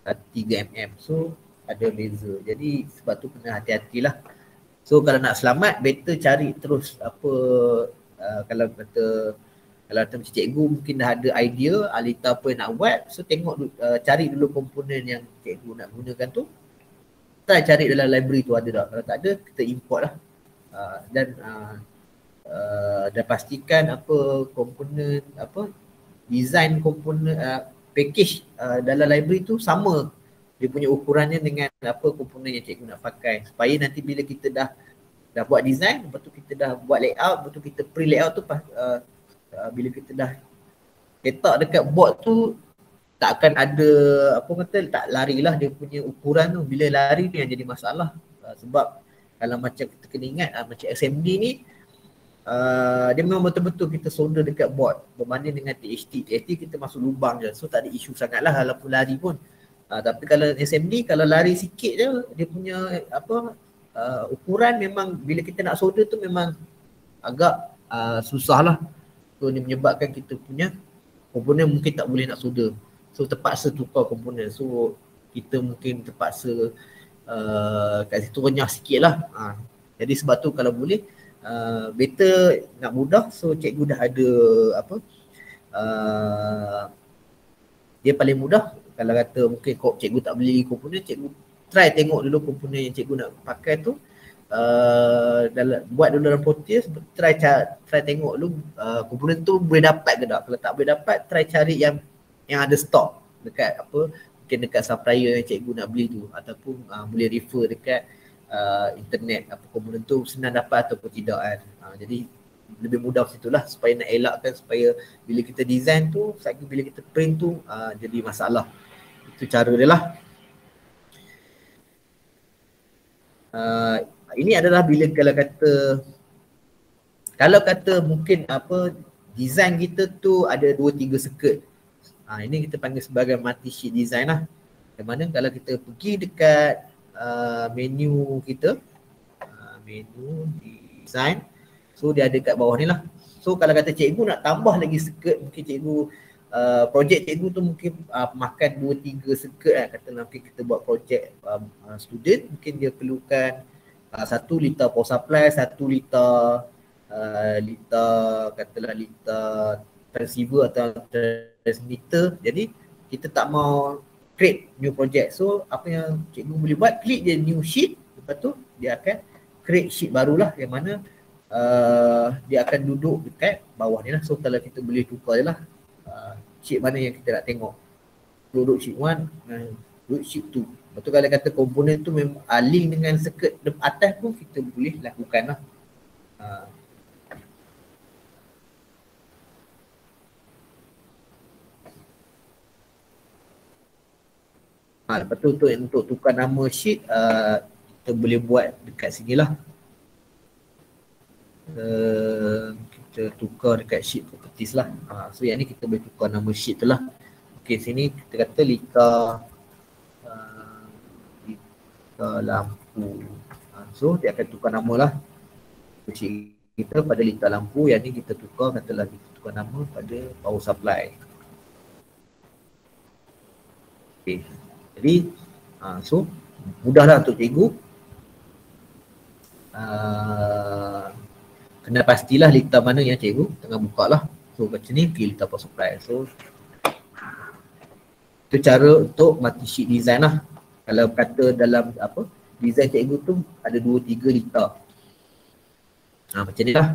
3 mm. So ada beza. Jadi sebab tu kena hati-hatilah. So kalau nak selamat, better cari terus kalau kata macam cikgu mungkin dah ada idea alita apa yang nak buat. So tengok cari dulu komponen yang cikgu nak gunakan tu. Try cari dalam library tu ada tak. Kalau tak ada, kita import lah. Dan pastikan komponen design komponen package dalam library tu sama dia punya ukurannya dengan komponen yang cikgu nak pakai, supaya nanti bila kita dah buat design, lepas tu kita dah buat layout, lepas tu kita print layout tu, bila kita dah letak dekat board tu, tak akan ada tak larilah dia punya ukuran tu. Bila lari tu yang jadi masalah. Sebab kalau macam kita kena ingat macam SMD ni, dia memang betul-betul kita solder dekat board, berbanding dengan THT kita masuk lubang je, so tak ada isu sangat lah walaupun lari pun. Tapi kalau SMD, kalau lari sikit je, dia punya ukuran memang bila kita nak solder tu memang agak susah lah. So ni menyebabkan kita punya komponen mungkin tak boleh nak solder. So terpaksa tukar komponen. So kita mungkin terpaksa kat situ renyah sikit lah. Jadi sebab tu kalau boleh better nak mudah, so cikgu dah ada dia paling mudah. Kalau kata mungkin cikgu tak beli komponen, cikgu try tengok dulu komponen yang cikgu nak pakai tu, buat dulu dalam Proteus, try tengok dulu komponen tu boleh dapat ke tak. Kalau tak boleh dapat, try cari yang ada stok dekat mungkin dekat supplier yang cikgu nak beli tu, ataupun boleh refer dekat internet komponen tu senang dapat ataupun tidak kan. Jadi lebih mudah situlah, supaya nak elakkan supaya bila kita design tu, bila kita print tu jadi masalah. Itu cara dia lah. Ini adalah bila kalau kata mungkin design kita tu ada 2-3 circuit. Ini kita panggil sebagai multi-sheet design lah. Yang mana kalau kita pergi dekat menu kita, menu design, so dia ada kat bawah ni lah. So kalau kata cikgu nak tambah lagi circuit, mungkin cikgu projek cikgu tu mungkin makan 2-3 circuit lah. Katalah mungkin kita buat projek student, mungkin dia perlukan 1 liter power supply, 1 liter katalah liter transceiver atau transmitter. Jadi kita tak mau create new project. So apa yang cikgu boleh buat, klik je new sheet, lepas tu dia akan create sheet barulah, yang mana dia akan duduk dekat bawah ni lah. So kalau kita boleh tukar je lah sheet mana yang kita nak tengok, duduk sheet 1, root ship tu. Lepas tu kalau kata komponen tu memang link dengan circuit atas pun kita boleh lakukan lah. Lepas tu untuk tukar nama sheet kita boleh buat dekat sini lah. Kita tukar dekat sheet properties lah. So yang ni kita boleh tukar nama sheet tu lah. Okay, sini kita kata lita lampu. So dia akan tukar nama lah. Sheet kita pada lita lampu, yang ni kita tukar, katalah kita tukar nama pada power supply. Okay. Jadi, so mudahlah untuk cikgu. Kena pastilah lita mana yang cikgu tengah buka lah. So macam ni, pilih lita power supply. So, itu cara untuk multi-sheet design lah. Kalau kata dalam design cikgu tu ada 2-3 lita. Macam ni lah.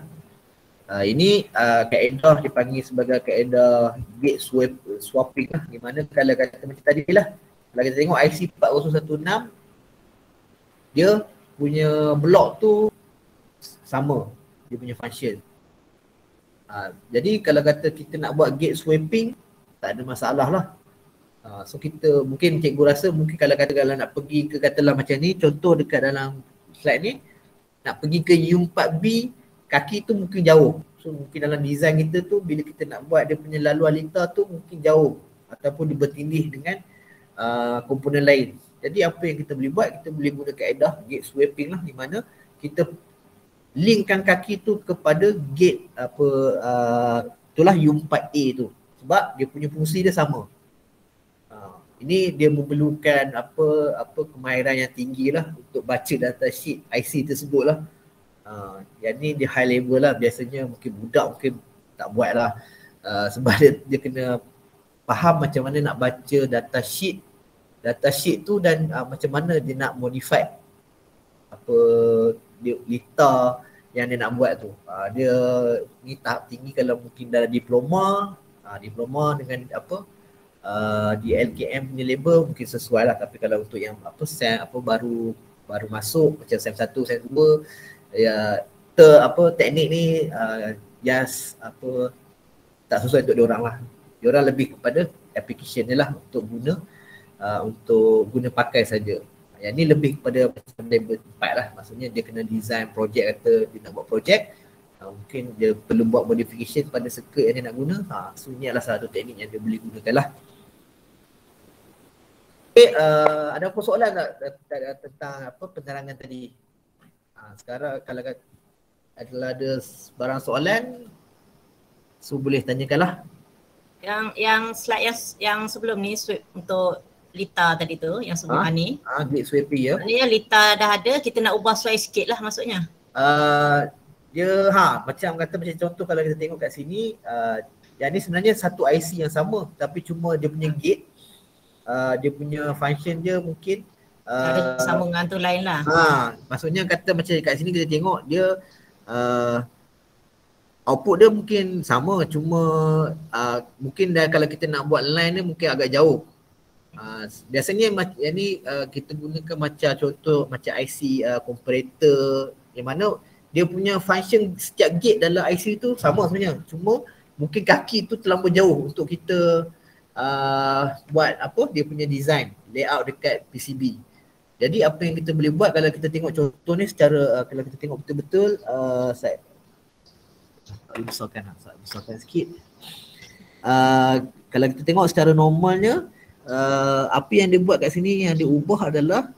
Ini kaedah dipanggil sebagai kaedah gate swapping lah. Di mana kalau kata macam tadi lah, kalau kita tengok IC 4016, dia punya blok tu sama, dia punya function. Jadi kalau kata kita nak buat gate swapping, tak ada masalah lah. So kita mungkin cikgu rasa mungkin kalau nak pergi ke katalah macam ni, contoh dekat dalam slide ni, nak pergi ke U4B, kaki tu mungkin jauh. So mungkin dalam design kita tu bila kita nak buat dia punya laluan lita tu mungkin jauh ataupun dia bertindih dengan komponen lain. Jadi apa yang kita boleh buat, kita boleh guna kaedah gate swapping lah, di mana kita linkkan kaki tu kepada gate itulah U4A tu, sebab dia punya fungsi dia sama. Ini dia memerlukan kemahiran yang tinggi lah untuk baca data sheet IC tersebut lah. Yang ni dia high level lah, biasanya mungkin budak mungkin tak buat lah. Sebab dia kena faham macam mana nak baca data sheet tu dan macam mana dia nak modify lita yang dia nak buat tu. Dia ni tahap tinggi kalau mungkin dah diploma dengan di LKM punya label mungkin sesuai lah. Tapi kalau untuk yang baru masuk macam SEM 1, SEM 2, ya teknik ni tak sesuai untuk diorang lah. Diorang lebih kepada application dia lah untuk guna pakai saja. Yang ni lebih kepada macam level 4 lah. Maksudnya dia kena design projek, kata dia nak buat projek, mungkin dia perlu buat modification pada circuit yang dia nak guna. So ni adalah salah satu teknik yang dia boleh gunakan lah. Okay, ada apa soalan tak tentang penerangan tadi? Sekarang kalau ada barang soalan, so boleh tanyakan lah. Yang slide yang sebelum ni untuk lita tadi tu, yang sebelum ni. Gate swapping ya. Maknanya lita dah ada, kita nak ubah sesuai sikit lah maksudnya. Dia macam contoh kalau kita tengok kat sini, yang ni sebenarnya satu IC yang sama, tapi cuma dia punya gate, dia punya function dia mungkin sama dengan tu lain lah. Maksudnya kata macam kat sini kita tengok dia output dia mungkin sama, cuma mungkin kalau kita nak buat line dia mungkin agak jauh. Biasanya yang ni kita gunakan macam contoh macam IC comparator, yang mana dia punya function setiap gate dalam IC tu sama sebenarnya, cuma mungkin kaki tu terlalu jauh untuk kita buat dia punya design layout dekat PCB. Jadi apa yang kita boleh buat kalau kita tengok contoh ni secara kalau kita tengok betul-betul saya besarkan sikit. Kalau kita tengok secara normalnya, apa yang dia buat kat sini, yang dia ubah adalah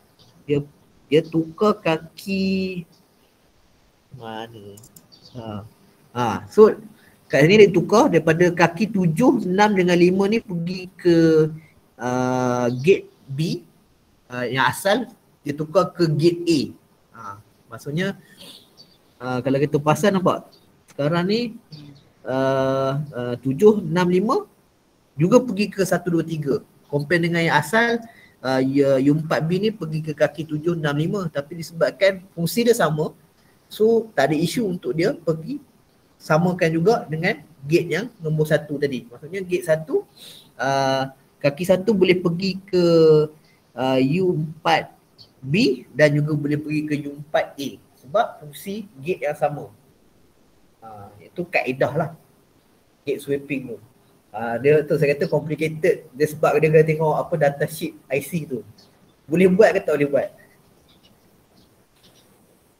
dia tukar kaki mana. So kat sini dia tukar daripada kaki 7, 6 dengan 5 ni pergi ke gate B yang asal, dia tukar ke gate A. Maksudnya kalau kita pasal nampak sekarang ni 7, 6, 5 juga pergi ke 1, 2, 3. Compare dengan yang asal U4B ni pergi ke kaki 7, 6, 5. Tapi disebabkan fungsi dia sama, so tak ada isu untuk dia pergi samakan juga dengan gate yang nombor 1 tadi. Maksudnya gate 1, kaki 1 boleh pergi ke U4B dan juga boleh pergi ke U4A sebab fungsi gate yang sama. Itu kaedah lah gate sweeping tu. Dia tu saya kata complicated. Dia sebab dia kena tengok apa data sheet IC tu. Boleh buat ke tak boleh buat?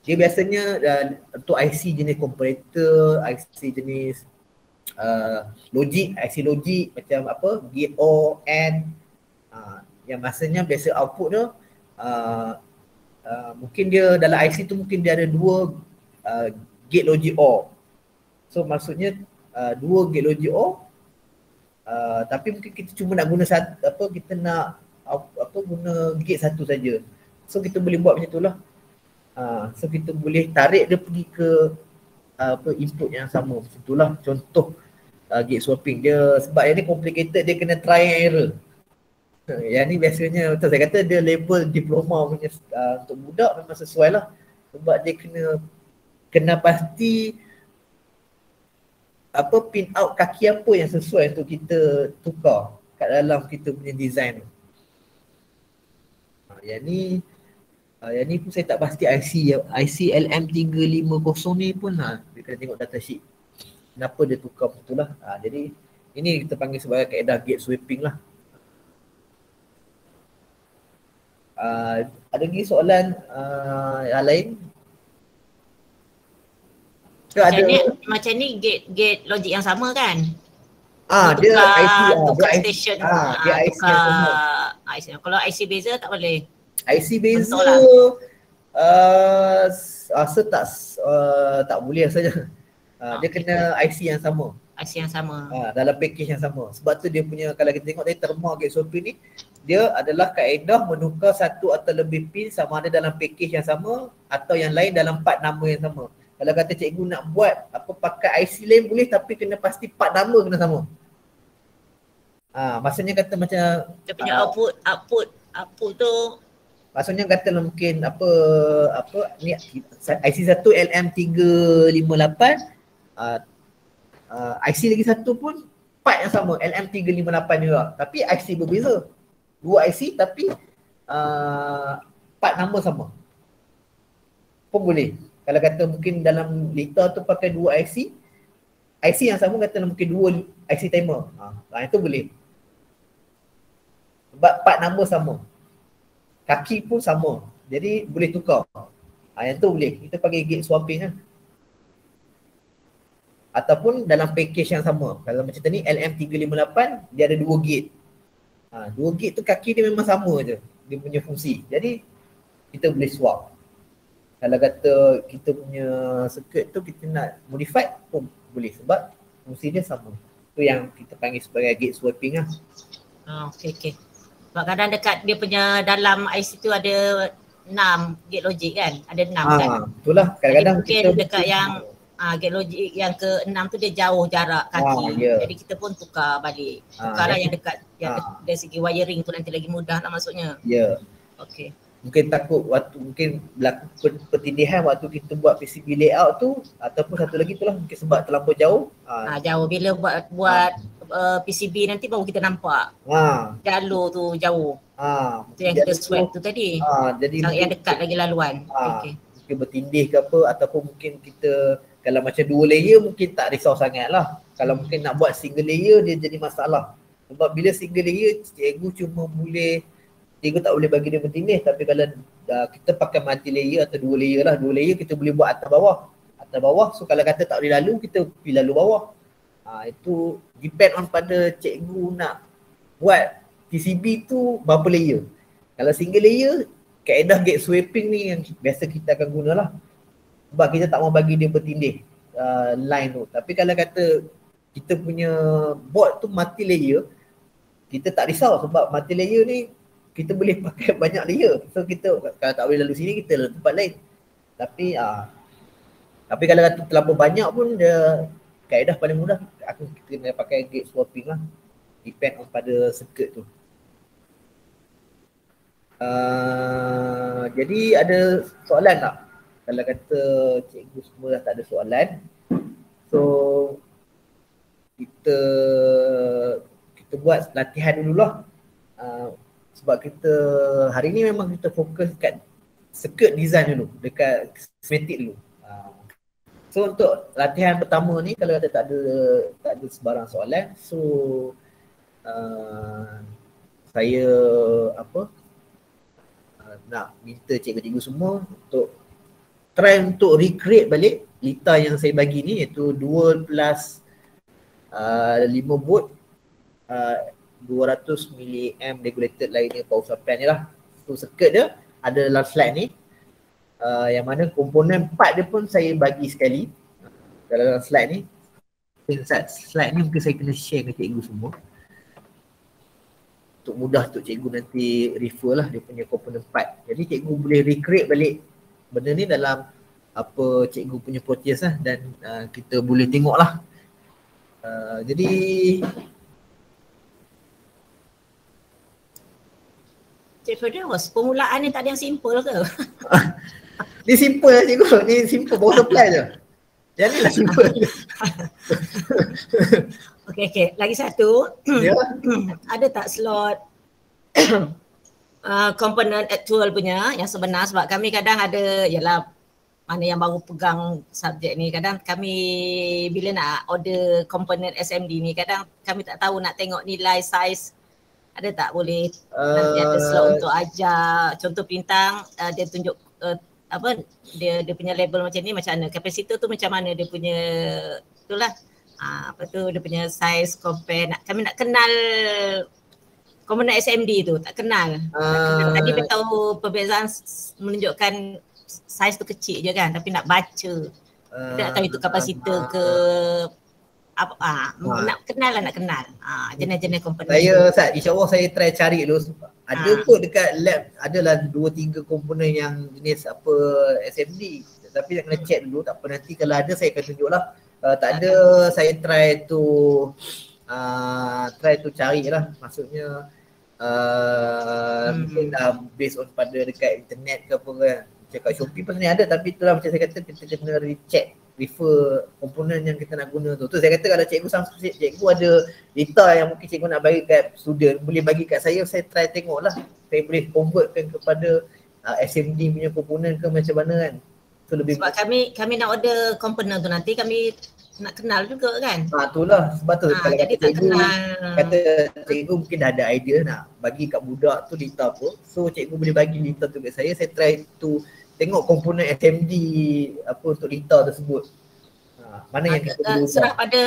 Dia biasanya untuk IC jenis comparator, IC jenis logik, IC logik macam apa, gate OR, AND, yang maksudnya biasa output tu mungkin dia dalam IC tu mungkin dia ada dua gate logic OR. So maksudnya dua gate logic OR, tapi mungkin kita cuma nak guna satu, kita nak guna gate satu saja. So kita boleh buat macam tu lah. So kita boleh tarik dia pergi ke input yang sama. Macam tu lah contoh gate swapping. Dia sebab yang ni complicated, dia kena try and error. Yang ni biasanya betul saya kata dia level diploma punya untuk budak memang sesuai lah. Sebab dia kena pasti pin out kaki apa yang sesuai untuk kita tukar kat dalam kita punya design tu. Yang ni pun saya tak pasti IC LM350 ni pun dia kena tengok data sheet. Kenapa dia tukar betul lah. Jadi ini kita panggil sebagai kaedah gate sweeping lah. Ada lagi soalan yang lain? Macam ni gate logik yang sama kan? Dia IC tukar station. Dia IC yang sama. Kalau IC beza tak boleh. IC beza rasa tak boleh rasanya. Dia kena IC yang sama. IC yang sama. Dalam package yang sama. Sebab tu dia punya, kalau kita tengok tadi thermal gate swapping ni, dia adalah kaedah menukar satu atau lebih pin sama ada dalam package yang sama atau yang lain dalam part nama yang sama. Kalau kata cikgu nak buat pakai IC lain boleh, tapi kena pasti part nama kena sama. Maksudnya kata macam dia punya output tu, maksudnya katalah mungkin ni IC1 LM358, IC lagi satu pun part yang sama LM358 juga, tapi IC berbeza. Dua IC tapi part nama sama pun boleh. Kalau kata mungkin dalam data tu pakai dua IC yang sama, katalah mungkin dua IC timer, itu boleh. Sebab part nama sama, kaki pun sama, jadi boleh tukar. Yang tu boleh, kita pakai gate swapping kan. Ataupun dalam package yang sama. Kalau macam tadi LM358 dia ada dua gate. Dua gate tu kaki dia memang sama je, dia punya fungsi. Jadi kita boleh swap. Kalau kata kita punya circuit tu kita nak modify pun boleh sebab fungsi dia sama. Tu yang kita panggil sebagai gate swapping lah. Okey. Sebab kadang dekat dia punya dalam IC tu ada 6 gate logik kan? Ada 6 kan? Itulah kadang-kadang mungkin kita dekat yang gate logik yang ke-6 tu dia jauh jarak kaki. Jadi kita pun tukar balik. Tukarlah yang dekat yang dari segi wiring tu nanti lagi mudah lah maksudnya. Okey. Mungkin takut waktu mungkin berlaku pertindihan waktu kita buat PCB layout tu, ataupun satu lagi tu lah mungkin sebab terlampau jauh. Jauh bila buat PCB nanti baru kita nampak jalur tu jauh. Tu yang kita swap tu tadi. Jadi yang dekat lagi laluan. Mungkin bertindih ke apa, ataupun mungkin kita kalau macam dua layer mungkin tak risau sangat lah. Kalau mungkin nak buat single layer dia jadi masalah. Sebab bila single layer cikgu cikgu tak boleh bagi dia bertindih, tapi kalau kita pakai multi layer atau dua layer lah, dua layer kita boleh buat atas bawah. So kalau kata tak boleh lalu, kita pergi lalu bawah. Itu depend on pada cikgu nak buat PCB tu berapa layer. Kalau single layer, kaedah gate swapping ni yang biasa kita akan guna lah. Sebab kita tak mau bagi dia bertindih line tu. Tapi kalau kata kita punya board tu multi layer, kita tak risau sebab multi layer ni kita boleh pakai banyak layer. So kita kalau tak boleh lalu sini, kita lalu tempat lain. Tapi kalau kata terlalu banyak pun dia kaedah paling mudah kita kena pakai gate swapping lah. Depend on pada circuit tu. Jadi ada soalan tak? Kalau kata cikgu semua dah tak ada soalan, so kita buat latihan dululah. sebab kita hari ni memang kita fokus kat circuit design dulu, dekat schematic dulu. So untuk latihan pertama ni kalau ada tak ada sebarang soalan, so saya nak minta cikgu-cikgu semua untuk try untuk recreate balik lita yang saya bagi ni, iaitu 2 plus 5 volt 200 mA regulated linear power supply ni lah. So circuit dia ada dalam slide ni, yang mana komponen part dia pun saya bagi sekali dalam slide ni. Slide ni mungkin saya kena share dengan cikgu semua untuk mudah untuk cikgu nanti refer lah dia punya komponen part. Jadi cikgu boleh recreate balik benda ni dalam apa cikgu punya Proteus lah, dan kita boleh tengok lah. Jadi Cik Firdaus, permulaan ni tak ada yang simple ke? Ni simple lah cikgu, ni simple power supply je. Yang ni lah simple. Okey, lagi satu. Ya. Ada tak slot komponen actual punya yang sebenar, sebab kami kadang ada, yalah mana yang baru pegang subjek ni, kadang kami bila nak order komponen SMD ni, kadang kami tak tahu nak tengok nilai saiz. Ada tak boleh nanti ada slot untuk ajar, contoh pintang dia tunjuk dia punya label macam ni, macam mana kapasitor tu, macam mana dia punya itulah apa tu dia punya saiz compare. Kami nak kenal komponen SMD tu, tak kenal. Tadi dia tahu perbezaan menunjukkan saiz tu kecil je kan, tapi nak baca. Kita nak tahu itu kapasitor ke apa, nak kenal lah, nak kenal jenis-jenis komponen. InsyaAllah saya try cari dulu. Ada kot dekat lab, adalah 2-3 komponen yang jenis apa SMD. Tapi nak kena check dulu, tak apa, nanti kalau ada saya akan tunjuk lah. Tak ada, saya try tu cari lah, maksudnya mungkin based on pada dekat internet ke apa kan. Cakap Shopee pun sebenarnya ada, tapi itulah macam saya kata, kita kena refer komponen yang kita nak guna tu. Tu saya kata kalau cikgu Samsul, cikgu ada data yang mungkin cikgu nak bagi kat student, boleh bagi kat saya try tengok lah. Saya boleh convertkan kepada SMD punya komponen ke macam mana kan. So, lebih sebab kami nak order komponen tu, nanti kami nak kenal juga kan. Itulah sebab tu kalau jadi kata cikgu, cikgu mungkin dah ada idea nak bagi kat budak tu data apa. So cikgu boleh bagi data tu kat saya try tu tengok komponen SMD apa untuk data tersebut. Mana yang kita perlu serah pada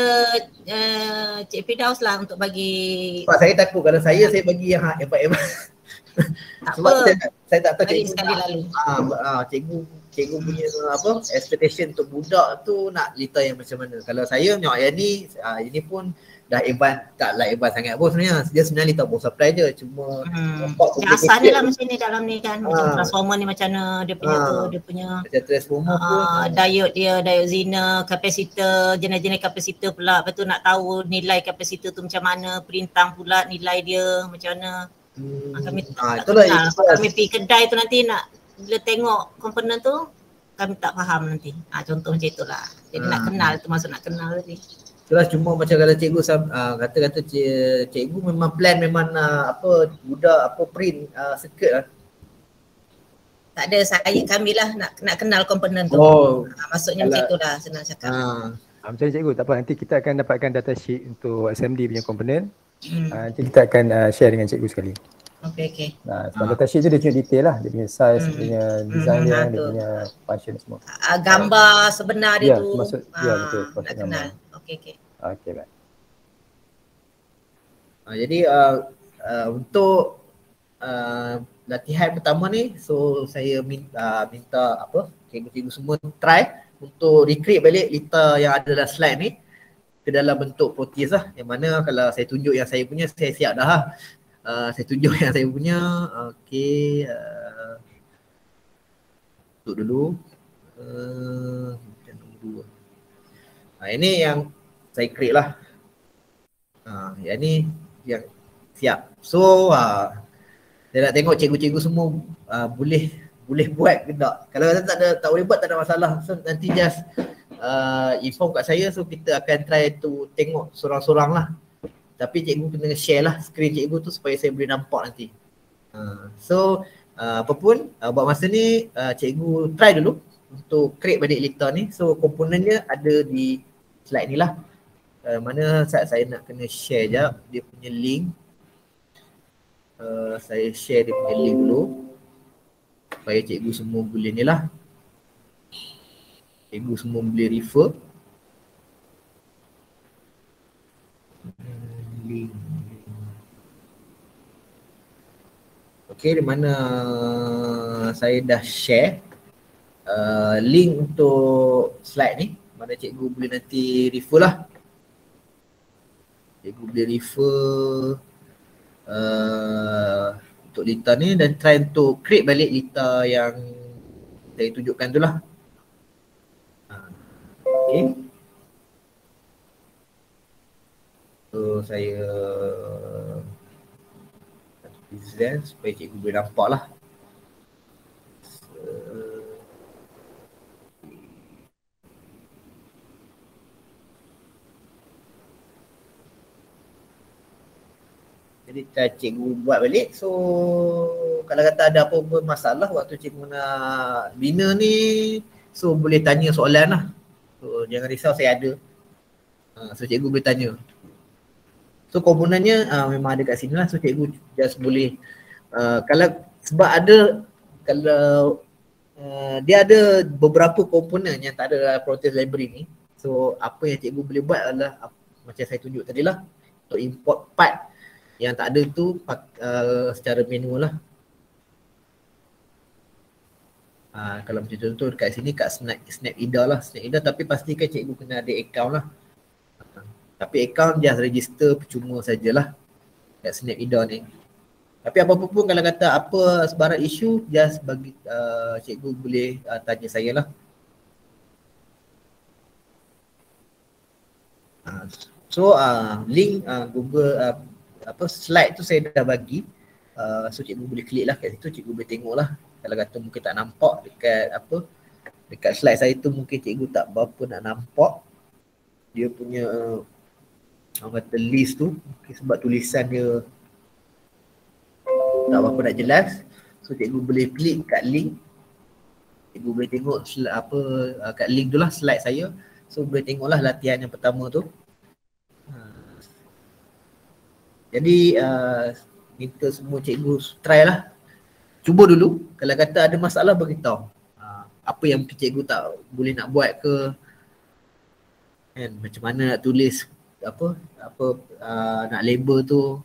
Cik Firdaus lah untuk bagi. Sebab saya takut kalau saya bagi yang hebat-hebat. Sebab saya tak tahu cikgu sekali lalu. Cikgu punya apa expectation untuk budak tu nak data yang macam mana. Kalau saya tengok yang ni, ini pun dah advance, taklah advance sangat pun sebenarnya. Dia sebenarnya data power supply je, cuma yang asalnya lah macam ni dalam ni kan, macam transformer ni macam mana dia punya tu, dia punya macam transformer pun diode dia, diode Zener, kapasitor, jenis-jenis kapasitor pula. Lepas tu nak tahu nilai kapasitor tu macam mana, perintang pula nilai dia macam mana. Kami kami pergi kedai tu nanti nak bila tengok komponen tu kami tak faham nanti. Contoh macam itulah. Jadi nak kenal tu, maksud nak kenal tadi. Itulah, cuma macam kalau cikgu kata cikgu memang plan memang apa budak apa print circuit lah. Tak ada, kami lah nak kenal komponen tu. Maksudnya macam itulah senang cakap. Macam ni cikgu, tak apa, nanti kita akan dapatkan data sheet untuk SMD punya komponen. Nanti kita akan share dengan cikgu sekali. Okey. Sebab data sheet tu dia punya detail lah, dia punya size, dia punya design dia punya function semua. Gambar sebenar dia tu. Ya betul. Nak kenal. Okey. Okey, baik. Jadi untuk latihan pertama ni, so saya minta apa cikgu-cikgu semua try untuk recreate balik lita yang ada dalam slide ni ke dalam bentuk Proteus lah. Yang mana kalau saya tunjuk yang saya punya, saya siap dah lah. Saya tunjuk yang saya punya. Okey, tutup dulu. Ini yang saya create lah. Yang ni yang siap. So saya nak tengok cikgu-cikgu semua boleh buat ke tak. Kalau tak boleh buat, tak ada masalah. So nanti just inform kat saya, so kita akan try to tengok sorang-sorang lah. Tapi cikgu kena share lah screen cikgu tu supaya saya boleh nampak nanti. So apa pun buat masa ni cikgu try dulu untuk create balik letter ni. So komponennya ada di slide ni lah. Mana saya nak kena share jap dia punya link. Saya share dia punya link dulu supaya cikgu semua boleh ni lah. Cikgu semua boleh refer. Link. Okay, di mana saya dah share link untuk slide ni. Mana cikgu boleh nanti refer lah. Cikgu boleh refer untuk letter ni dan try untuk create balik letter yang saya tunjukkan tu lah. Okay. So saya present supaya cikgu boleh nampak lah. Jadi cikgu buat balik. So kalau kata ada apa-apa masalah waktu cikgu nak bina ni, so boleh tanya soalan lah. So jangan risau, saya ada. So cikgu boleh tanya. So komponennya memang ada kat sini lah. So cikgu just boleh kalau sebab ada kalau dia ada beberapa komponen yang tak ada dalam Proteus library ni. So apa yang cikgu boleh buat adalah macam saya tunjuk tadi lah, untuk import part yang tak ada tu secara manual lah. Kalau macam contoh dekat sini kat Snapida lah, Snapida, tapi pastikan cikgu kena ada account lah. Tapi account just register percuma sajalah kat Snapida ni. Tapi apa-apa pun kalau kata apa sebarang isu, just bagi cikgu boleh tanya saya lah. So link Google slide tu saya dah bagi. So cikgu boleh klik lah kat situ, cikgu boleh tengok lah. Kalau kata mungkin tak nampak dekat slide saya tu, mungkin cikgu tak berapa nak nampak dia punya orang kata list tu, mungkin sebab tulisan dia tak berapa nak jelas. So cikgu boleh klik kat link, cikgu boleh tengok kat link tu lah slide saya. So boleh tengok lah latihan yang pertama tu. Jadi minta semua cikgu try lah, cuba dulu. Kalau kata ada masalah beritahu. Apa yang cikgu tak boleh nak buat ke, kan, macam mana nak tulis nak label tu,